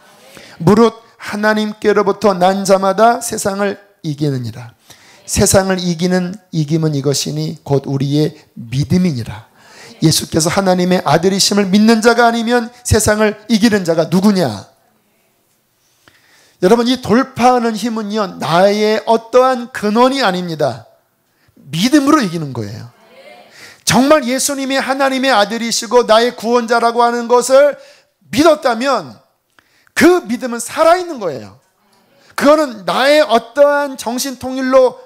무릇 하나님께로부터 난 자마다 세상을 이기느니라. 세상을 이기는 이김은 이것이니 곧 우리의 믿음이니라. 예수께서 하나님의 아들이심을 믿는 자가 아니면 세상을 이기는 자가 누구냐? 여러분, 이 돌파하는 힘은요, 나의 어떠한 근원이 아닙니다. 믿음으로 이기는 거예요. 정말 예수님이 하나님의 아들이시고 나의 구원자라고 하는 것을 믿었다면 그 믿음은 살아있는 거예요. 그거는 나의 어떠한 정신통일로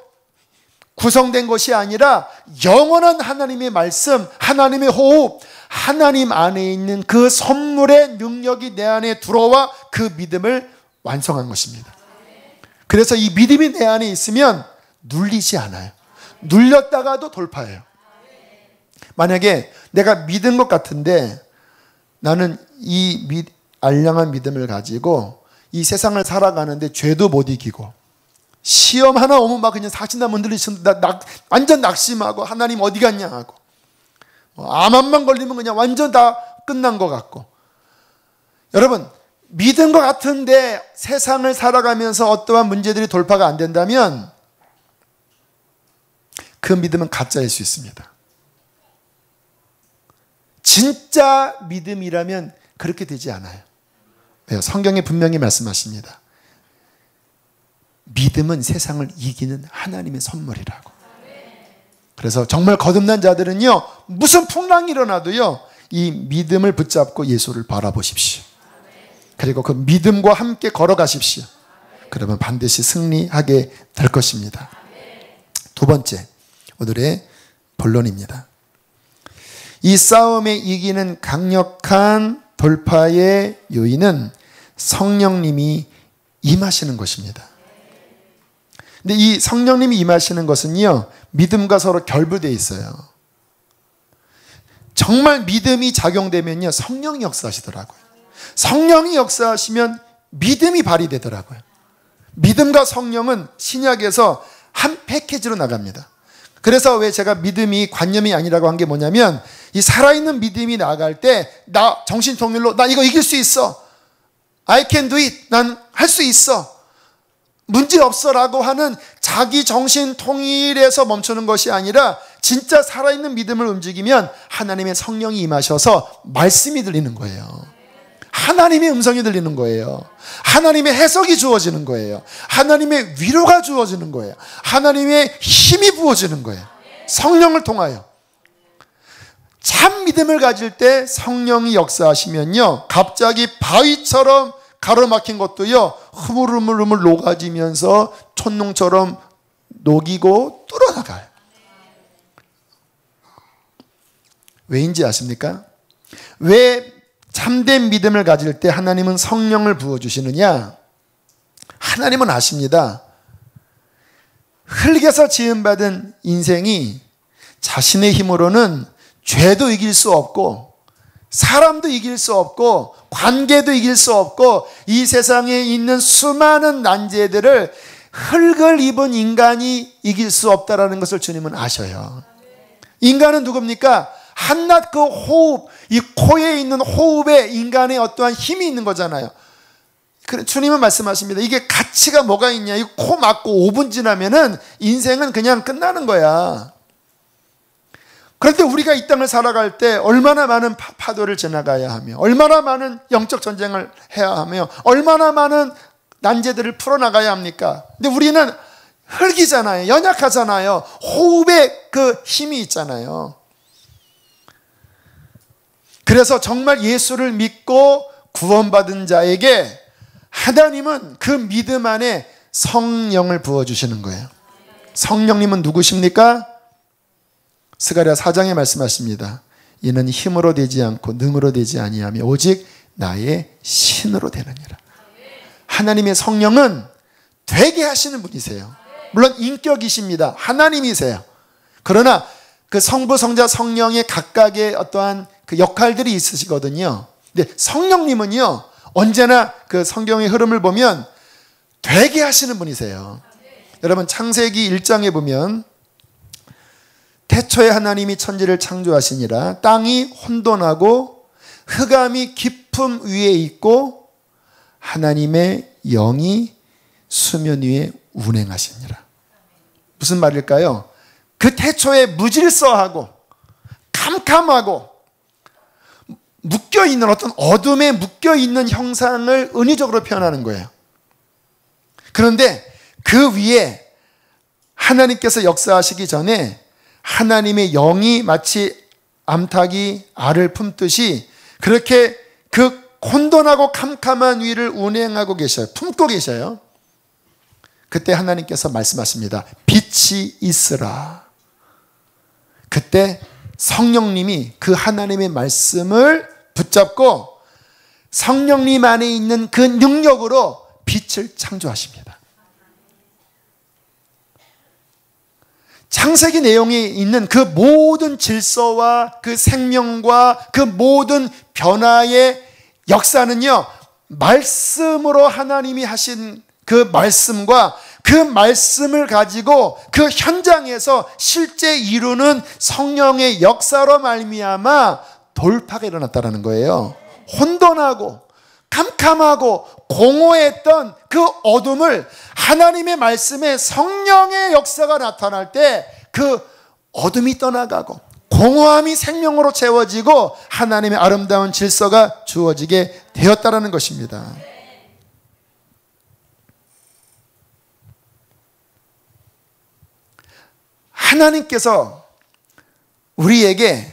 구성된 것이 아니라 영원한 하나님의 말씀, 하나님의 호흡, 하나님 안에 있는 그 선물의 능력이 내 안에 들어와 그 믿음을 완성한 것입니다. 그래서 이 믿음이 내 안에 있으면 눌리지 않아요. 눌렸다가도 돌파해요. 만약에 내가 믿은 것 같은데 나는 이 알량한 믿음을 가지고 이 세상을 살아가는데 죄도 못 이기고 시험 하나 오면 막 그냥 사신나무 흔들리시는데 완전 낙심하고 하나님 어디 갔냐 하고 암만 걸리면 그냥 완전 다 끝난 것 같고, 여러분 믿은 것 같은데 세상을 살아가면서 어떠한 문제들이 돌파가 안 된다면 그 믿음은 가짜일 수 있습니다. 진짜 믿음이라면 그렇게 되지 않아요. 왜요? 성경에 분명히 말씀하십니다. 믿음은 세상을 이기는 하나님의 선물이라고. 그래서 정말 거듭난 자들은요, 무슨 풍랑이 일어나도요, 이 믿음을 붙잡고 예수를 바라보십시오. 그리고 그 믿음과 함께 걸어가십시오. 그러면 반드시 승리하게 될 것입니다. 두 번째, 오늘의 본론입니다. 이 싸움에 이기는 강력한 돌파의 요인은 성령님이 임하시는 것입니다. 근데 이 성령님이 임하시는 것은요, 믿음과 서로 결부되어 있어요. 정말 믿음이 작용되면요, 성령이 역사하시더라고요. 성령이 역사하시면 믿음이 발휘되더라고요. 믿음과 성령은 신약에서 한 패키지로 나갑니다. 그래서 왜 제가 믿음이 관념이 아니라고 한 게 뭐냐면, 이 살아있는 믿음이 나아갈 때 나 정신통일로 나 이거 이길 수 있어, I can do it, 난 할 수 있어, 문제없어 라고 하는 자기 정신통일에서 멈추는 것이 아니라 진짜 살아있는 믿음을 움직이면 하나님의 성령이 임하셔서 말씀이 들리는 거예요. 하나님의 음성이 들리는 거예요. 하나님의 해석이 주어지는 거예요. 하나님의 위로가 주어지는 거예요. 하나님의 힘이 부어지는 거예요. 성령을 통하여. 참 믿음을 가질 때 성령이 역사하시면요, 갑자기 바위처럼 가로막힌 것도요, 흐물흐물 녹아지면서 촛농처럼 녹이고 뚫어나가요. 왜인지 아십니까? 왜 참된 믿음을 가질 때 하나님은 성령을 부어주시느냐? 하나님은 아십니다. 흙에서 지음받은 인생이 자신의 힘으로는 죄도 이길 수 없고 사람도 이길 수 없고 관계도 이길 수 없고 이 세상에 있는 수많은 난제들을 흙을 입은 인간이 이길 수 없다라는 것을 주님은 아셔요. 인간은 누굽니까? 한낱 그 호흡, 이 코에 있는 호흡에 인간의 어떠한 힘이 있는 거잖아요. 주님은 말씀하십니다. 이게 가치가 뭐가 있냐? 이 코 막고 5분 지나면은 인생은 그냥 끝나는 거야. 그런데 우리가 이 땅을 살아갈 때 얼마나 많은 파도를 지나가야 하며, 얼마나 많은 영적 전쟁을 해야 하며, 얼마나 많은 난제들을 풀어나가야 합니까? 근데 우리는 흙이잖아요. 연약하잖아요. 호흡에 그 힘이 있잖아요. 그래서 정말 예수를 믿고 구원받은 자에게 하나님은 그 믿음 안에 성령을 부어주시는 거예요. 성령님은 누구십니까? 스가랴 4장에 말씀하십니다. 이는 힘으로 되지 않고 능으로 되지 아니하며 오직 나의 신으로 되느니라. 하나님의 성령은 되게 하시는 분이세요. 물론 인격이십니다. 하나님이세요. 그러나 그 성부, 성자, 성령의 각각의 어떠한 그 역할들이 있으시거든요. 근데 성령님은요, 언제나 그 성경의 흐름을 보면 되게 하시는 분이세요. 여러분 창세기 1장에 보면 태초에 하나님이 천지를 창조하시니라. 땅이 혼돈하고 흑암이 깊음 위에 있고 하나님의 영이 수면 위에 운행하시니라. 무슨 말일까요? 그 태초에 무질서하고 캄캄하고 묶여있는 어떤 어둠에 묶여있는 형상을 은유적으로 표현하는 거예요. 그런데 그 위에 하나님께서 역사하시기 전에 하나님의 영이 마치 암탉이 알을 품듯이 그렇게 그 혼돈하고 캄캄한 위를 운행하고 계셔요. 품고 계셔요. 그때 하나님께서 말씀하십니다. 빛이 있으라. 그때 성령님이 그 하나님의 말씀을 붙잡고 성령님 안에 있는 그 능력으로 빛을 창조하십니다. 창세기 내용이 있는 그 모든 질서와 그 생명과 그 모든 변화의 역사는요, 말씀으로 하나님이 하신 그 말씀과 그 말씀을 가지고 그 현장에서 실제 이루는 성령의 역사로 말미암아 돌파가 일어났다는 거예요. 혼돈하고 캄캄하고 공허했던 그 어둠을 하나님의 말씀에 성령의 역사가 나타날 때 그 어둠이 떠나가고 공허함이 생명으로 채워지고 하나님의 아름다운 질서가 주어지게 되었다는 것입니다. 하나님께서 우리에게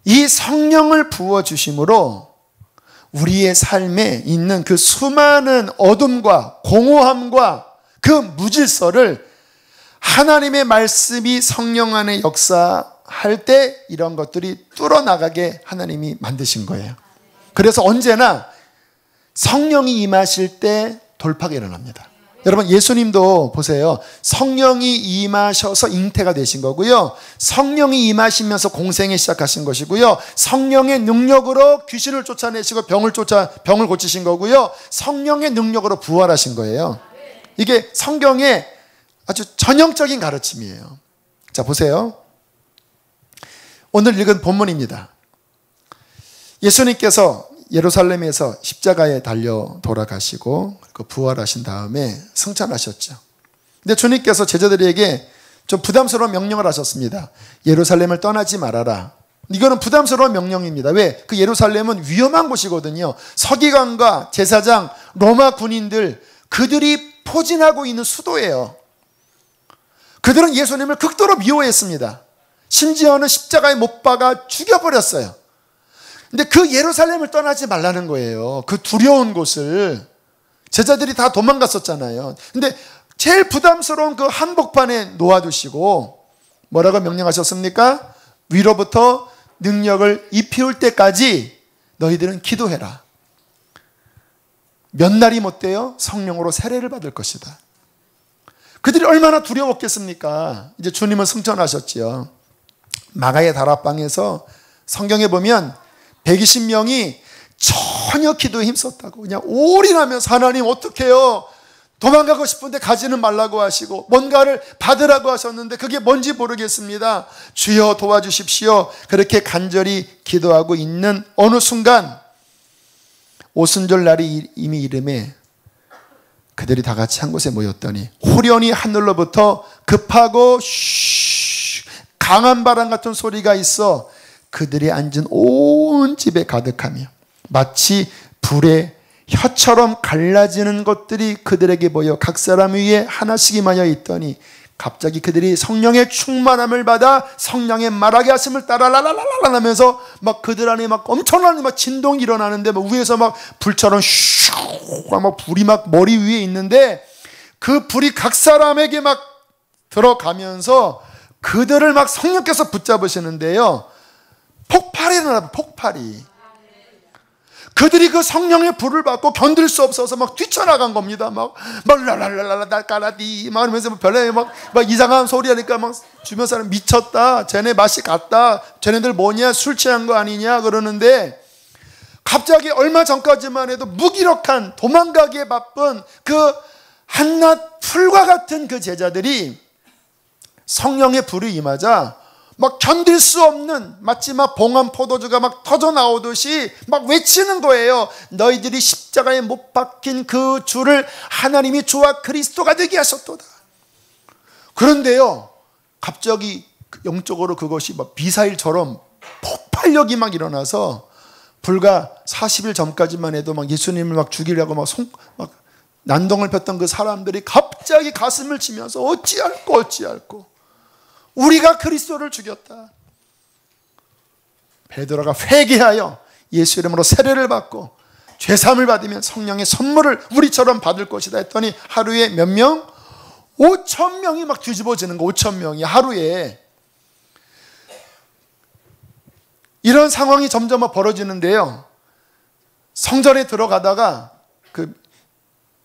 이 성령을 부어주심으로 우리의 삶에 있는 그 수많은 어둠과 공허함과 그 무질서를 하나님의 말씀이 성령 안에 역사할 때 이런 것들이 뚫어나가게 하나님이 만드신 거예요. 그래서 언제나 성령이 임하실 때 돌파가 일어납니다. 여러분, 예수님도 보세요. 성령이 임하셔서 잉태가 되신 거고요. 성령이 임하시면서 공생에 시작하신 것이고요. 성령의 능력으로 귀신을 쫓아내시고 병을 고치신 거고요. 성령의 능력으로 부활하신 거예요. 이게 성경의 아주 전형적인 가르침이에요. 자, 보세요. 오늘 읽은 본문입니다. 예수님께서 예루살렘에서 십자가에 달려 돌아가시고 부활하신 다음에 승천하셨죠. 근데 주님께서 제자들에게 좀 부담스러운 명령을 하셨습니다. 예루살렘을 떠나지 말아라. 이거는 부담스러운 명령입니다. 왜? 그 예루살렘은 위험한 곳이거든요. 서기관과 제사장, 로마 군인들, 그들이 포진하고 있는 수도예요. 그들은 예수님을 극도로 미워했습니다. 심지어는 십자가에 못 박아 죽여버렸어요. 근데 그 예루살렘을 떠나지 말라는 거예요. 그 두려운 곳을. 제자들이 다 도망갔었잖아요. 근데 제일 부담스러운 그 한복판에 놓아두시고 뭐라고 명령하셨습니까? 위로부터 능력을 입히울 때까지 너희들은 기도해라. 몇 날이 못 돼요? 성령으로 세례를 받을 것이다. 그들이 얼마나 두려웠겠습니까? 이제 주님은 승천하셨지요. 마가의 다락방에서 성경에 보면 120명이 전혀 기도에 힘썼다고 그냥 올인하면서 하나님 어떡해요? 도망가고 싶은데 가지는 말라고 하시고 뭔가를 받으라고 하셨는데 그게 뭔지 모르겠습니다. 주여 도와주십시오. 그렇게 간절히 기도하고 있는 어느 순간 오순절 날이 이미 이름에 그들이 다 같이 한 곳에 모였더니 후련히 하늘로부터 급하고 강한 바람 같은 소리가 있어 그들이 앉은 온 집에 가득하며 마치 불에 혀처럼 갈라지는 것들이 그들에게 보여 각 사람 위에 하나씩 임하여 있더니 갑자기 그들이 성령의 충만함을 받아 성령의 말하게 하심을 따라 라라라라 하면서 막 그들 안에 막 엄청난 막 진동이 일어나는데 막 위에서 막 불처럼 막 불이 막 머리 위에 있는데 그 불이 각 사람에게 막 들어가면서 그들을 막 성령께서 붙잡으시는데요. 폭발이 일어나, 폭발이. 그들이 그 성령의 불을 받고 견딜 수 없어서 막 뛰쳐나간 겁니다. 막 랄랄랄랄라 날까라디 막 이러면서 별에 막 이상한 소리 하니까 막 주변 사람 미쳤다. 쟤네 맛이 갔다. 쟤네들 뭐냐? 술 취한 거 아니냐? 그러는데 갑자기 얼마 전까지만 해도 무기력한 도망가기에 바쁜 그 한낱 풀과 같은 그 제자들이 성령의 불이 임하자 막 견딜 수 없는 마치 막 봉한 포도주가 막 터져 나오듯이 막 외치는 거예요. 너희들이 십자가에 못 박힌 그 주를 하나님이 주와 그리스도가 되게 하셨도다. 그런데요, 갑자기 영적으로 그것이 막 미사일처럼 폭발력이 막 일어나서 불과 40일 전까지만 해도 막 예수님을 막 죽이려고 막 난동을 폈던 그 사람들이 갑자기 가슴을 치면서 어찌할꼬 우리가 그리스도를 죽였다. 베드로가 회개하여 예수 이름으로 세례를 받고 죄사함을 받으면 성령의 선물을 우리처럼 받을 것이다 했더니 하루에 몇 명? 5천 명이 막 뒤집어지는 거. 5천 명이 하루에. 이런 상황이 점점 벌어지는데요, 성전에 들어가다가 그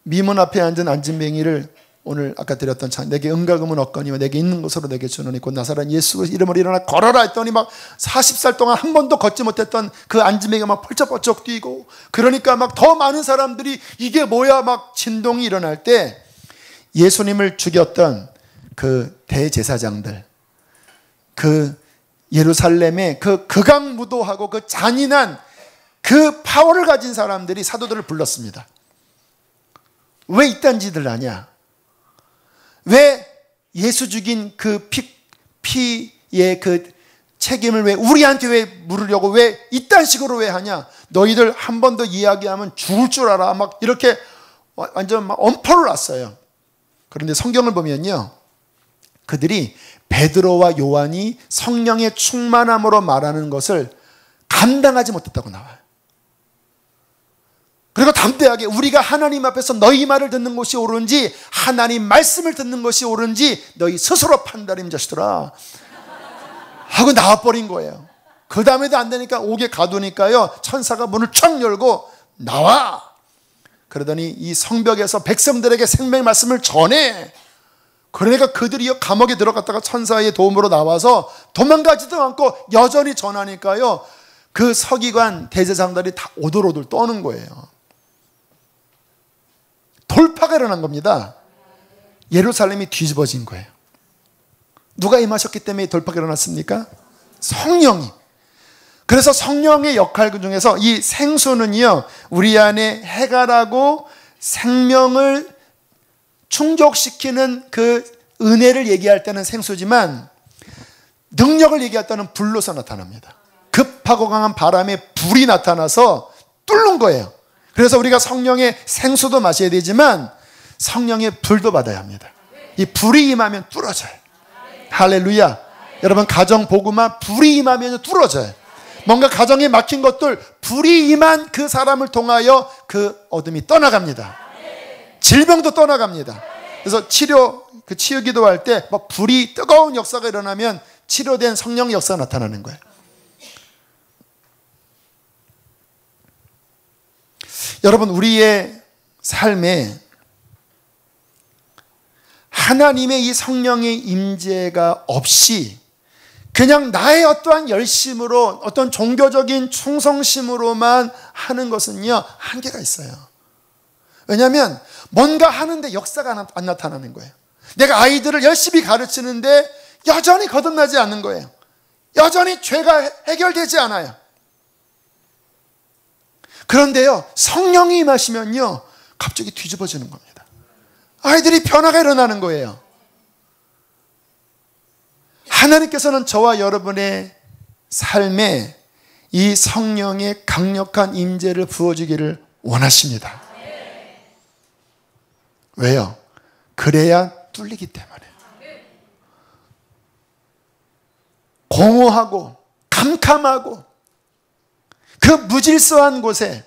미문 앞에 앉은 안진뱅이를 오늘 아까 드렸던 내게 은과금은 없거니와 내게 있는 것으로 내게 주노니 곧 나사렛 예수 이름으로 일어나 걸어라 했더니 막 40살 동안 한 번도 걷지 못했던 그 안진뱅이가 막 펄쩍펄쩍 뛰고, 그러니까 막 더 많은 사람들이 이게 뭐야 막 진동이 일어날 때 예수님을 죽였던 그 대제사장들, 그 예루살렘의 그 극악무도하고 그 잔인한 그 파워를 가진 사람들이 사도들을 불렀습니다. 왜 이딴 짓을 하냐? 왜 예수 죽인 그 피의 그 책임을 왜 우리한테 왜 물으려고 왜 이딴 식으로 왜 하냐? 너희들 한 번 더 이야기하면 죽을 줄 알아. 막 이렇게 완전 막 엄포를 놨어요. 그런데 성경을 보면요, 그들이 베드로와 요한이 성령의 충만함으로 말하는 것을 감당하지 못했다고 나와요. 그리고 담대하게 우리가 하나님 앞에서 너희 말을 듣는 것이 옳은지 하나님 말씀을 듣는 것이 옳은지 너희 스스로 판단하는 자식들아 하고 나와버린 거예요. 그 다음에도 안 되니까 옥에 가두니까요, 천사가 문을 쫙 열고 나와. 그러더니 이 성벽에서 백성들에게 생명의 말씀을 전해. 그러니까 그들이 감옥에 들어갔다가 천사의 도움으로 나와서 도망가지도 않고 여전히 전하니까요, 그 서기관 대제사장들이 다 오돌오돌 떠는 거예요. 돌파가 일어난 겁니다. 예루살렘이 뒤집어진 거예요. 누가 임하셨기 때문에 돌파가 일어났습니까? 성령이. 그래서 성령의 역할 중에서 이 생수는요, 우리 안에 해갈하고 생명을 충족시키는 그 은혜를 얘기할 때는 생수지만 능력을 얘기할 때는 불로서 나타납니다. 급하고 강한 바람에 불이 나타나서 뚫는 거예요. 그래서 우리가 성령의 생수도 마셔야 되지만 성령의 불도 받아야 합니다. 이 불이 임하면 뚫어져요. 할렐루야. 여러분, 가정 복음화 불이 임하면 뚫어져요. 뭔가 가정에 막힌 것들 불이 임한 그 사람을 통하여 그 어둠이 떠나갑니다. 질병도 떠나갑니다. 그래서 치유 기도할 때 막 불이 뜨거운 역사가 일어나면 치료된 성령 역사가 나타나는 거예요. 여러분, 우리의 삶에 하나님의 이 성령의 임재가 없이 그냥 나의 어떠한 열심으로 어떤 종교적인 충성심으로만 하는 것은요, 한계가 있어요. 왜냐하면 뭔가 하는데 역사가 안 나타나는 거예요. 내가 아이들을 열심히 가르치는데 여전히 거듭나지 않는 거예요. 여전히 죄가 해결되지 않아요. 그런데요, 성령이 임하시면요, 갑자기 뒤집어지는 겁니다. 아이들이 변화가 일어나는 거예요. 하나님께서는 저와 여러분의 삶에 이 성령의 강력한 임재를 부어주기를 원하십니다. 왜요? 그래야 뚫리기 때문에. 공허하고 캄캄하고 그 무질서한 곳에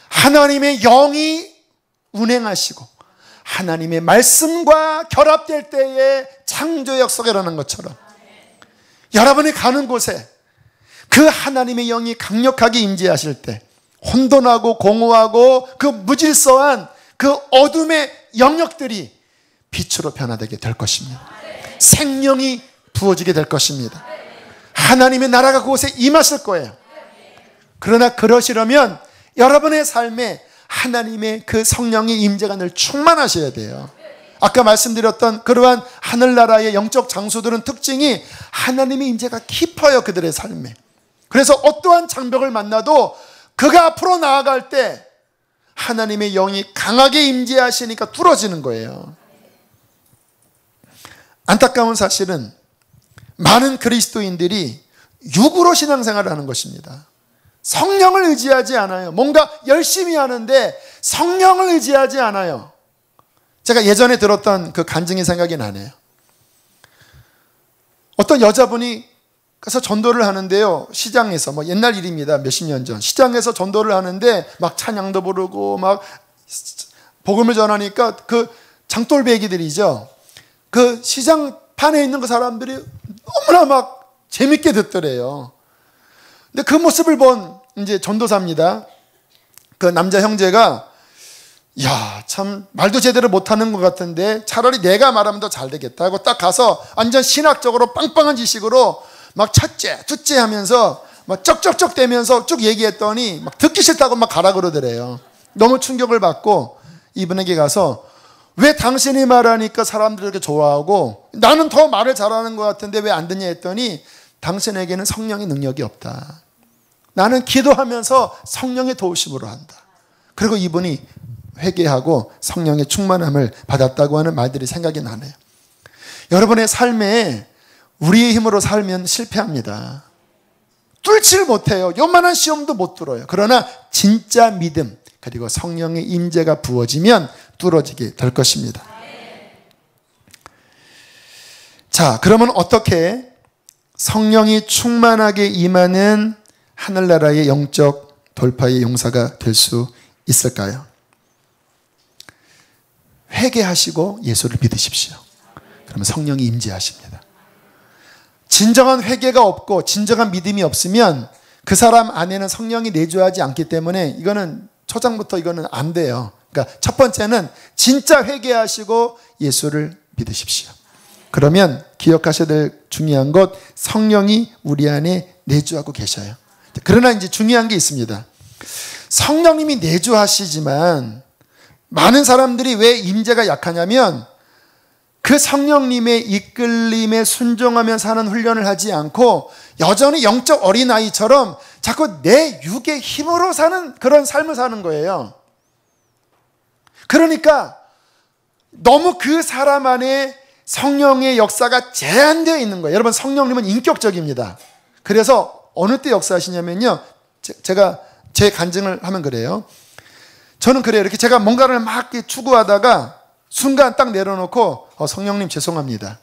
하나님의 영이 운행하시고 하나님의 말씀과 결합될 때에 창조 역사가 일어나는 것처럼 여러분이 가는 곳에 그 하나님의 영이 강력하게 임재하실 때 혼돈하고 공허하고 그 무질서한 그 어둠의 영역들이 빛으로 변화되게 될 것입니다. 생명이 부어지게 될 것입니다. 하나님의 나라가 그곳에 임하실 거예요. 그러나 그러시려면 여러분의 삶에 하나님의 그 성령의 임재가 늘 충만하셔야 돼요. 아까 말씀드렸던 그러한 하늘나라의 영적 장소들은 특징이 하나님의 임재가 깊어요, 그들의 삶에. 그래서 어떠한 장벽을 만나도 그가 앞으로 나아갈 때 하나님의 영이 강하게 임재하시니까 뚫어지는 거예요. 안타까운 사실은 많은 그리스도인들이 육으로 신앙생활을 하는 것입니다. 성령을 의지하지 않아요. 뭔가 열심히 하는데 성령을 의지하지 않아요. 제가 예전에 들었던 그 간증이 생각이 나네요. 어떤 여자분이 가서 전도를 하는데요. 시장에서 옛날 일입니다. 몇십 년 전. 시장에서 전도를 하는데 막 찬양도 부르고 막 복음을 전하니까 그 장돌배기들이죠. 그 시장판에 있는 그 사람들이 너무나 막 재밌게 듣더래요. 근데 그 모습을 본 이제 전도사입니다. 그 남자 형제가 야, 참 말도 제대로 못하는 것 같은데 차라리 내가 말하면 더 잘 되겠다 하고 딱 가서 완전 신학적으로 빵빵한 지식으로 막 첫째, 둘째 하면서 막 쩍쩍쩍 대면서 쭉 얘기했더니 막 듣기 싫다고 막 가라 그러더래요. 너무 충격을 받고 이분에게 가서 왜 당신이 말하니까 사람들이 이렇게 좋아하고 나는 더 말을 잘하는 것 같은데 왜 안 듣냐 했더니 당신에게는 성령의 능력이 없다. 나는 기도하면서 성령의 도우심으로 한다. 그리고 이분이 회개하고 성령의 충만함을 받았다고 하는 말들이 생각이 나네요. 여러분의 삶에 우리의 힘으로 살면 실패합니다. 뚫지를 못해요. 요만한 시험도 못 뚫어요. 그러나 진짜 믿음 그리고 성령의 임재가 부어지면 뚫어지게 될 것입니다. 자, 그러면 어떻게 성령이 충만하게 임하는 하늘나라의 영적 돌파의 용사가 될 수 있을까요? 회개하시고 예수를 믿으십시오. 그러면 성령이 임재하십니다. 진정한 회개가 없고 진정한 믿음이 없으면 그 사람 안에는 성령이 내주하지 않기 때문에 이거는 초장부터 이거는 안 돼요. 그러니까 첫 번째는 진짜 회개하시고 예수를 믿으십시오. 그러면 기억하셔야 될 중요한 것, 성령이 우리 안에 내주하고 계셔요. 그러나 이제 중요한 게 있습니다. 성령님이 내주하시지만 많은 사람들이 왜 임재가 약하냐면 그 성령님의 이끌림에 순종하며 사는 훈련을 하지 않고 여전히 영적 어린아이처럼 자꾸 내 육의 힘으로 사는 그런 삶을 사는 거예요. 그러니까 너무 그 사람 안에 성령의 역사가 제한되어 있는 거예요. 여러분, 성령님은 인격적입니다. 그래서 어느 때 역사하시냐면요, 제가 제 간증을 하면 그래요. 저는 그래요. 이렇게 제가 뭔가를 막 추구하다가 순간 딱 내려놓고 성령님 죄송합니다.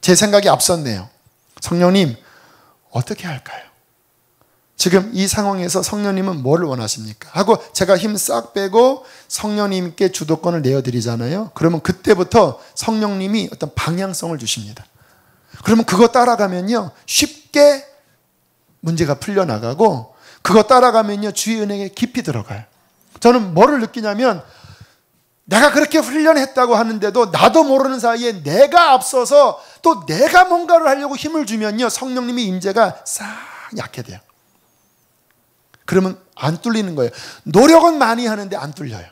제 생각이 앞섰네요. 성령님 어떻게 할까요? 지금 이 상황에서 성령님은 뭐를 원하십니까? 하고 제가 힘 싹 빼고 성령님께 주도권을 내어드리잖아요. 그러면 그때부터 성령님이 어떤 방향성을 주십니다. 그러면 그거 따라가면요 쉽게 문제가 풀려나가고 그거 따라가면요 주의 은혜에 깊이 들어가요. 저는 뭐를 느끼냐면 내가 그렇게 훈련했다고 하는데도 나도 모르는 사이에 내가 앞서서 또 내가 뭔가를 하려고 힘을 주면요 성령님의 임재가 싹 약해져요. 그러면 안 뚫리는 거예요. 노력은 많이 하는데 안 뚫려요.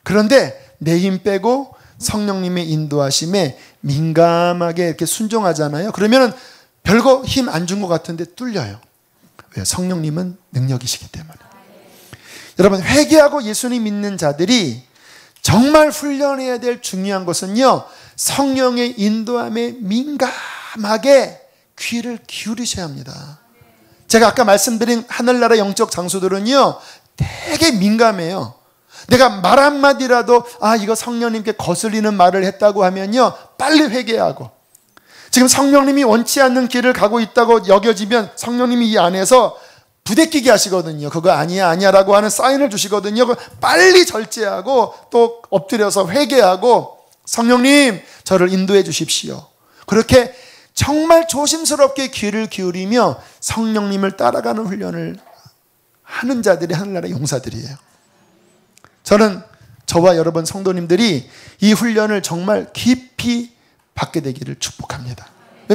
그런데 내 힘 빼고 성령님의 인도하심에 민감하게 이렇게 순종하잖아요. 그러면 별거 힘 안 준 것 같은데 뚫려요. 왜? 성령님은 능력이시기 때문에. 여러분, 회개하고 예수님 믿는 자들이 정말 훈련해야 될 중요한 것은요 성령의 인도함에 민감하게 귀를 기울이셔야 합니다. 제가 아까 말씀드린 하늘나라 영적 장소들은요 되게 민감해요. 내가 말 한마디라도 이거 성령님께 거슬리는 말을 했다고 하면요 빨리 회개하고, 지금 성령님이 원치 않는 길을 가고 있다고 여겨지면 성령님이 이 안에서 부대끼게 하시거든요. 그거 아니야 라고 하는 사인을 주시거든요. 빨리 절제하고 또 엎드려서 회개하고 성령님 저를 인도해 주십시오. 그렇게 정말 조심스럽게 귀를 기울이며 성령님을 따라가는 훈련을 하는 자들이 하늘나라 용사들이에요. 저는 저와 여러분 성도님들이 이 훈련을 정말 깊이 받게 되기를 축복합니다.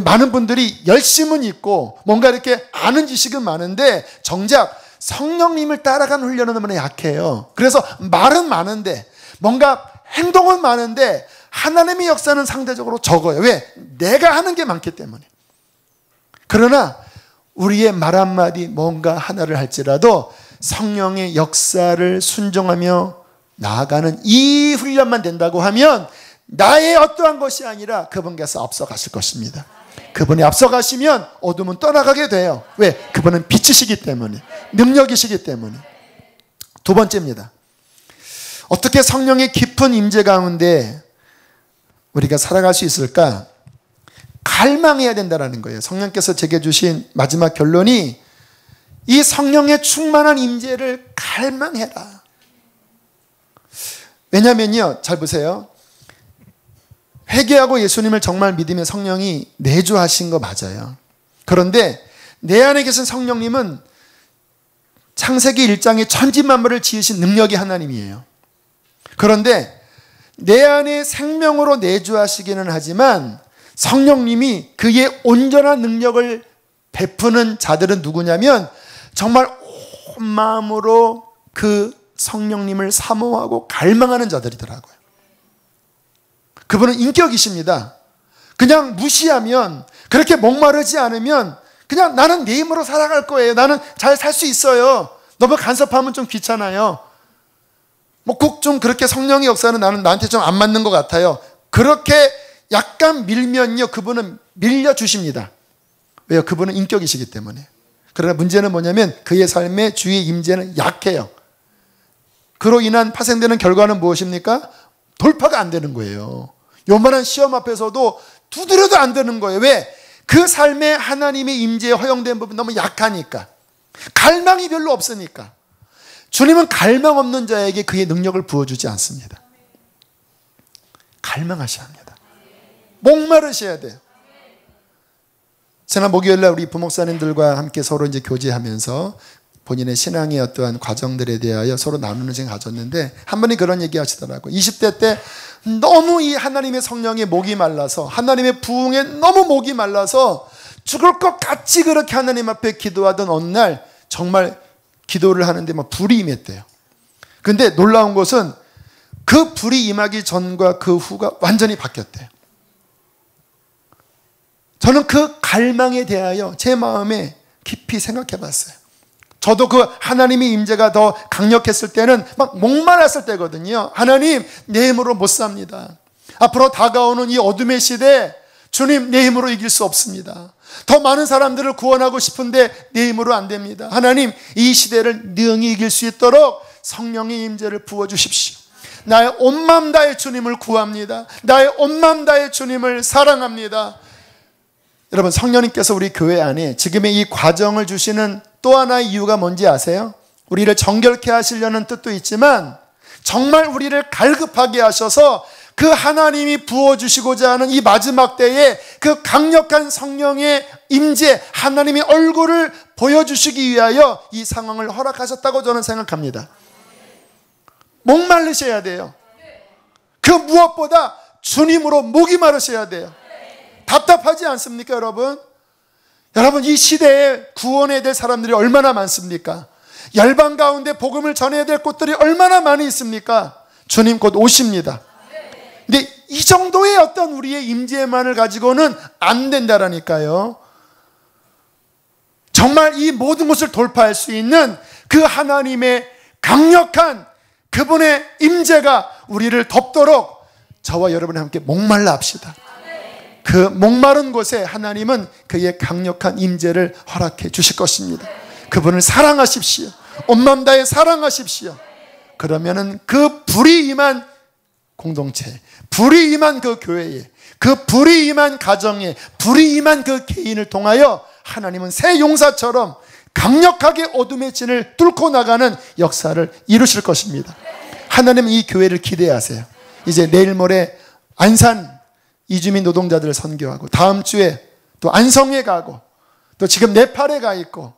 많은 분들이 열심은 있고 뭔가 이렇게 아는 지식은 많은데 정작 성령님을 따라가는 훈련은 너무나 약해요. 그래서 말은 많은데 뭔가 행동은 많은데 하나님의 역사는 상대적으로 적어요. 왜? 내가 하는 게 많기 때문에. 그러나 우리의 말 한마디 뭔가 하나를 할지라도 성령의 역사를 순종하며 나아가는 이 훈련만 된다고 하면 나의 어떠한 것이 아니라 그분께서 앞서가실 것입니다. 그분이 앞서가시면 어둠은 떠나가게 돼요. 왜? 그분은 빛이시기 때문에, 능력이시기 때문에. 두 번째입니다. 어떻게 성령의 깊은 임재 가운데 우리가 살아갈 수 있을까? 갈망해야 된다는 거예요. 성령께서 제게 주신 마지막 결론이 이 성령의 충만한 임재를 갈망해라. 왜냐면요, 잘 보세요. 회개하고 예수님을 정말 믿으면 성령이 내주하신 거 맞아요. 그런데 내 안에 계신 성령님은 창세기 1장에 천지만물을 지으신 능력이 하나님이에요. 그런데 내 안에 생명으로 내주하시기는 하지만 성령님이 그의 온전한 능력을 베푸는 자들은 누구냐면 정말 온 마음으로 그 성령님을 사모하고 갈망하는 자들이더라고요. 그분은 인격이십니다. 그냥 무시하면, 그렇게 목마르지 않으면 그냥 나는 내 힘으로 살아갈 거예요. 나는 잘 살 수 있어요. 너무 간섭하면 좀 귀찮아요. 뭐 꼭 좀 그렇게 성령의 역사는 나한테 좀 안 맞는 것 같아요. 그렇게 약간 밀면요, 그분은 밀려주십니다. 왜요? 그분은 인격이시기 때문에. 그러나 문제는 뭐냐면 그의 삶에 주의 임재는 약해요. 그로 인한 파생되는 결과는 무엇입니까? 돌파가 안 되는 거예요. 요만한 시험 앞에서도 두드려도 안 되는 거예요. 왜? 그 삶에 하나님의 임재에 허용된 부분이 너무 약하니까. 갈망이 별로 없으니까. 주님은 갈망 없는 자에게 그의 능력을 부어주지 않습니다. 갈망하셔야 합니다. 목마르셔야 돼요. 지난 목요일날 우리 부목사님들과 함께 서로 이제 교제하면서 본인의 신앙의 어떠한 과정들에 대하여 서로 나누는 시간 가졌는데 한 분이 그런 얘기 하시더라고요. 20대 때 너무 이 하나님의 성령에 목이 말라서, 하나님의 부흥에 너무 목이 말라서 죽을 것 같이 그렇게 하나님 앞에 기도하던 어느 날 정말 기도를 하는데 막 불이 임했대요. 근데 놀라운 것은 그 불이 임하기 전과 그 후가 완전히 바뀌었대요. 저는 그 갈망에 대하여 제 마음에 깊이 생각해 봤어요. 저도 그 하나님의 임재가 더 강력했을 때는 막 목말랐을 때거든요. 하나님, 내 힘으로 못 삽니다. 앞으로 다가오는 이 어둠의 시대, 주님, 내 힘으로 이길 수 없습니다. 더 많은 사람들을 구원하고 싶은데 내 힘으로 안 됩니다. 하나님, 이 시대를 능히 이길 수 있도록 성령의 임재를 부어주십시오. 나의 온 마음 다해 주님을 구합니다. 나의 온 마음 다해 주님을 사랑합니다. 여러분, 성령님께서 우리 교회 안에 지금의 이 과정을 주시는 또 하나의 이유가 뭔지 아세요? 우리를 정결케 하시려는 뜻도 있지만 정말 우리를 갈급하게 하셔서 그 하나님이 부어주시고자 하는 이 마지막 때에 그 강력한 성령의 임재, 하나님의 얼굴을 보여주시기 위하여 이 상황을 허락하셨다고 저는 생각합니다. 목마르셔야 돼요. 그 무엇보다 주님으로 목이 마르셔야 돼요. 답답하지 않습니까, 여러분? 여러분, 이 시대에 구원해야 될 사람들이 얼마나 많습니까? 열방 가운데 복음을 전해야 될 곳들이 얼마나 많이 있습니까? 주님 곧 오십니다. 근데 이 정도의 어떤 우리의 임재만을 가지고는 안 된다라니까요. 정말 이 모든 것을 돌파할 수 있는 그 하나님의 강력한 그분의 임재가 우리를 덮도록 저와 여러분이 함께 목말라 합시다. 그 목마른 곳에 하나님은 그의 강력한 임재를 허락해 주실 것입니다. 그분을 사랑하십시오. 온 마음 다해 사랑하십시오. 그러면은 그 불이 임한 공동체, 불이 임한 그 교회에, 그 불이 임한 가정에, 불이 임한 그 개인을 통하여 하나님은 새 용사처럼 강력하게 어둠의 진을 뚫고 나가는 역사를 이루실 것입니다. 하나님은 이 교회를 기대하세요. 이제 내일 모레 안산 이주민 노동자들을 선교하고 다음 주에 또 안성에 가고 또 지금 네팔에 가 있고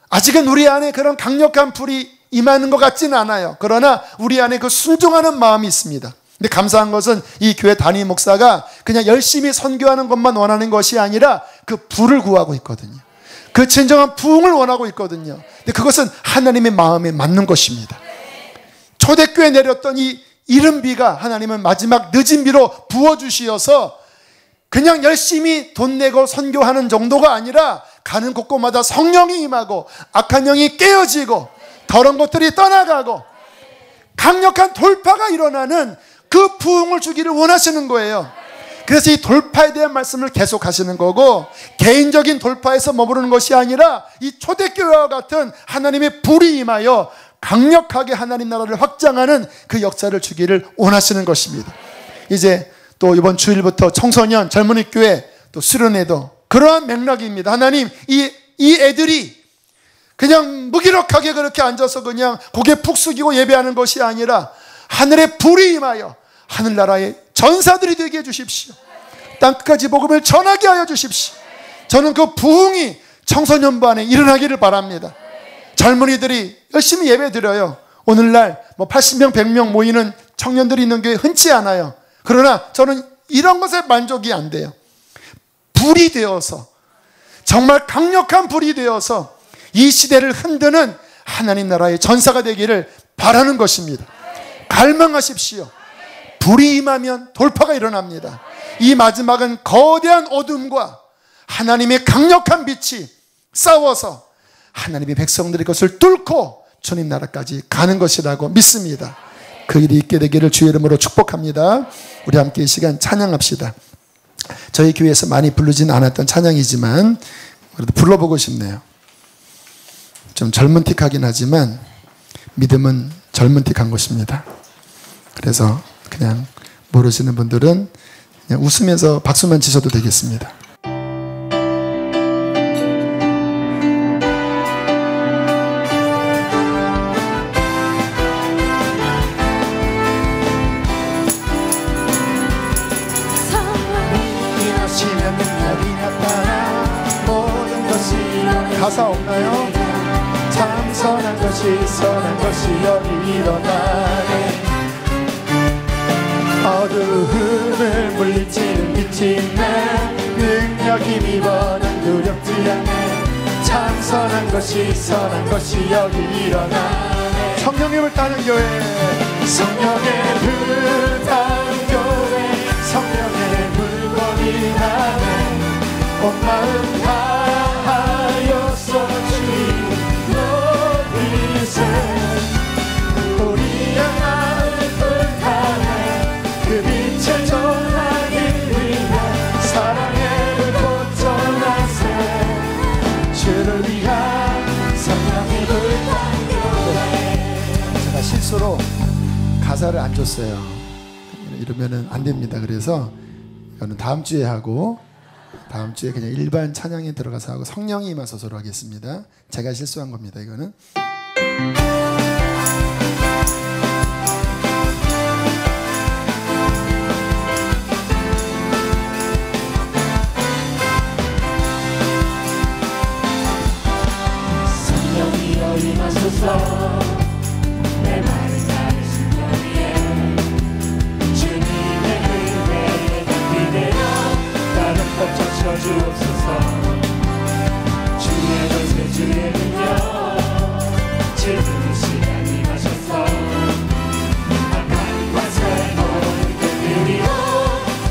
아직은 우리 안에 그런 강력한 불이 임하는 것 같지는 않아요. 그러나 우리 안에 그 순종하는 마음이 있습니다. 근데 감사한 것은 이 교회 담임 목사가 그냥 열심히 선교하는 것만 원하는 것이 아니라 그 불을 구하고 있거든요. 그 진정한 부흥을 원하고 있거든요. 근데 그것은 하나님의 마음에 맞는 것입니다. 초대교회에 내렸던 이 이른 비가 하나님은 마지막 늦은 비로 부어주시어서 그냥 열심히 돈 내고 선교하는 정도가 아니라 가는 곳곳마다 성령이 임하고 악한 영이 깨어지고 더러운 것들이 떠나가고 강력한 돌파가 일어나는 그 부흥을 주기를 원하시는 거예요. 그래서 이 돌파에 대한 말씀을 계속 하시는 거고 개인적인 돌파에서 머무르는 것이 아니라 이 초대교회와 같은 하나님의 불이 임하여 강력하게 하나님 나라를 확장하는 그 역사를 주기를 원하시는 것입니다. 이제 또 이번 주일부터 청소년 젊은이 교회 또 수련회도 그러한 맥락입니다. 하나님, 이 애들이 그냥 무기력하게 그렇게 앉아서 그냥 고개 푹 숙이고 예배하는 것이 아니라 하늘의 불이 임하여 하늘나라의 전사들이 되게 해주십시오. 땅끝까지 복음을 전하게 하여 주십시오. 저는 그 부흥이 청소년부 안에 일어나기를 바랍니다. 젊은이들이 열심히 예배 드려요. 오늘날 80명, 100명 모이는 청년들이 있는 교회 흔치 않아요. 그러나 저는 이런 것에 만족이 안 돼요. 불이 되어서, 정말 강력한 불이 되어서 이 시대를 흔드는 하나님 나라의 전사가 되기를 바라는 것입니다. 갈망하십시오. 불이 임하면 돌파가 일어납니다. 이 마지막은 거대한 어둠과 하나님의 강력한 빛이 싸워서 하나님의 백성들이 그것을 뚫고 주님 나라까지 가는 것이라고 믿습니다. 그 일이 있게 되기를 주의 이름으로 축복합니다. 우리 함께 이 시간 찬양합시다. 저희 교회에서 많이 부르지는 않았던 찬양이지만 그래도 불러보고 싶네요. 좀 젊은틱하긴 하지만 믿음은 젊은틱한 것입니다. 그래서 그냥 모르시는 분들은 그냥 웃으면서 박수만 치셔도 되겠습니다. 가사 없나요? 참 선한 것이 여기 일어나네. 어두움을 물리치는 빛이 있네. 능력 힘이 버는 두렵지 않네. 참 선한 것이 여기 일어나네. 성령님을 따는 교회, 성령의 불 따는 교회, 성령의 물건이 나네. 온 마음 다하여서 주님 높이세. 우리의 마음을 불타네. 그 빛을 전하기 위해 사랑의 불꽃 전하세. 주를 위한 성령의 불타는 교회. 제가 실수로 가사를 안 줬어요. 이러면은 안 됩니다. 그래서 이거는 다음 주에 하고, 다음 주에 그냥 일반 찬양에 들어가서 하고 성령이 임하소서로 하겠습니다. 제가 실수한 겁니다. 이거는. 성령이여 임하소서. 내 말을 따르신 너희의 주님의 은혜에 기대어 다른 법 적셔 주옵소서. 주의 권세 주의 능력 지금 이 시간 임하셔서 악한 권세 모든 그리고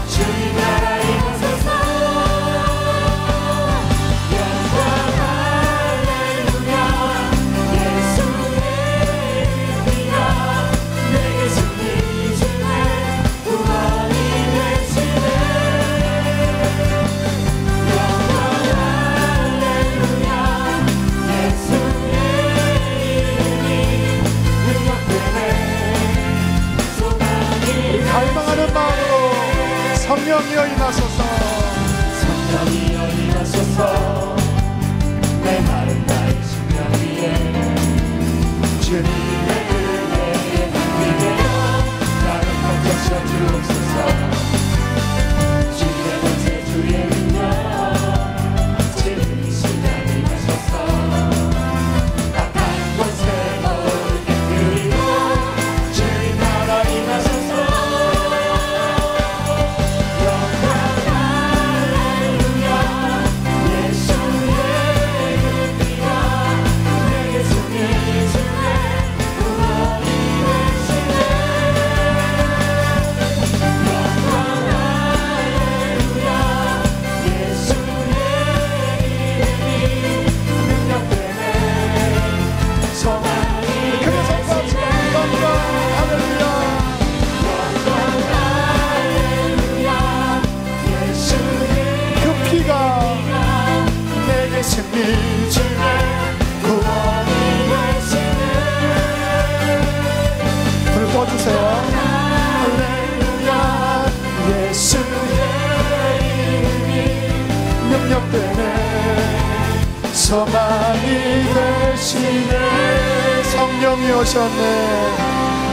주님 나라 임하소서. 영광 할렐루야. 예수의 이름이여 내게 승리 주네. 구원이 되시네. 갈망하는 마음으로 성령이여 임하소서. 성령이여 임하소서. 내 마음 나의 심령 위에 주님의 은혜에 기대어 나를 덮쳐 주옵소서. 주의 권세 주의 능력 지금 이 시간 임하소서. 악한 권세 모르게 그리고 주님 나라 임하소서. 승리 주네. 구원이 되시네. 불 꺼주세요. 할렐루야. 예수의 이름이 용서 많이 되시네. 성령이 오셨네.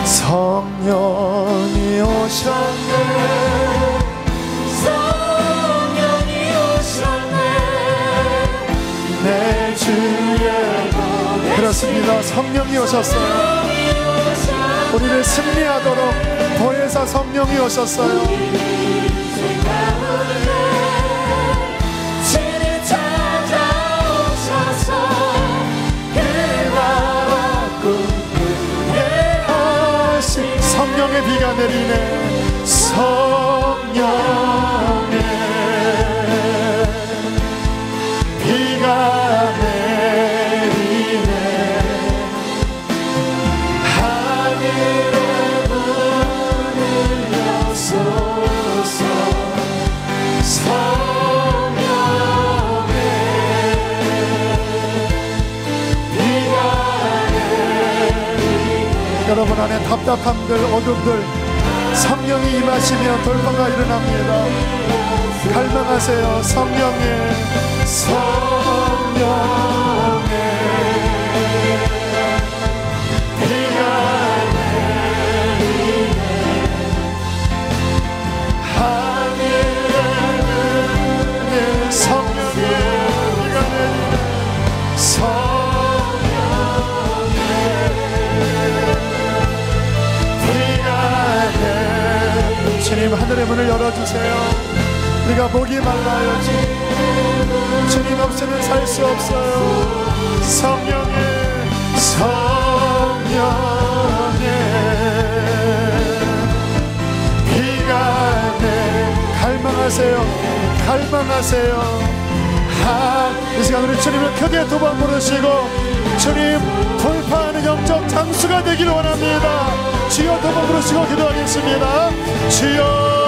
성령이 오셨네. 성령이 오셨네. 내 주에. 그렇습니다. 성령이 오셨어요. 우리를 승리하도록 보혜사 성령이 오셨어요. 진을 찾아오셔서 그 나라 꿈꾸게 하신 성령의 비가 내리네. 성령의 비가 내리네. 하늘에 문을 여소서. 성령의 비가 내리네. 여러분 안에 답답함들, 어둠들 성령이 임하시면 돌파가 일어납니다. 갈망하세요. 성령의 비가 내리네. 하늘에 성령의 비가 내리네. 성령의 비가 내리네. 주님, 하늘의 문을 열어주세요. 우리가 목이 말라요. 주님 없이는 살 수 없어요. 성령의 비가 갈망하세요. 갈망하세요. 이 시간 우리 주님을 크게 두 번 부르시고 주님 돌파하는 영적 장수가 되기를 원합니다. 주여 두 번 부르시고 기도하겠습니다. 주여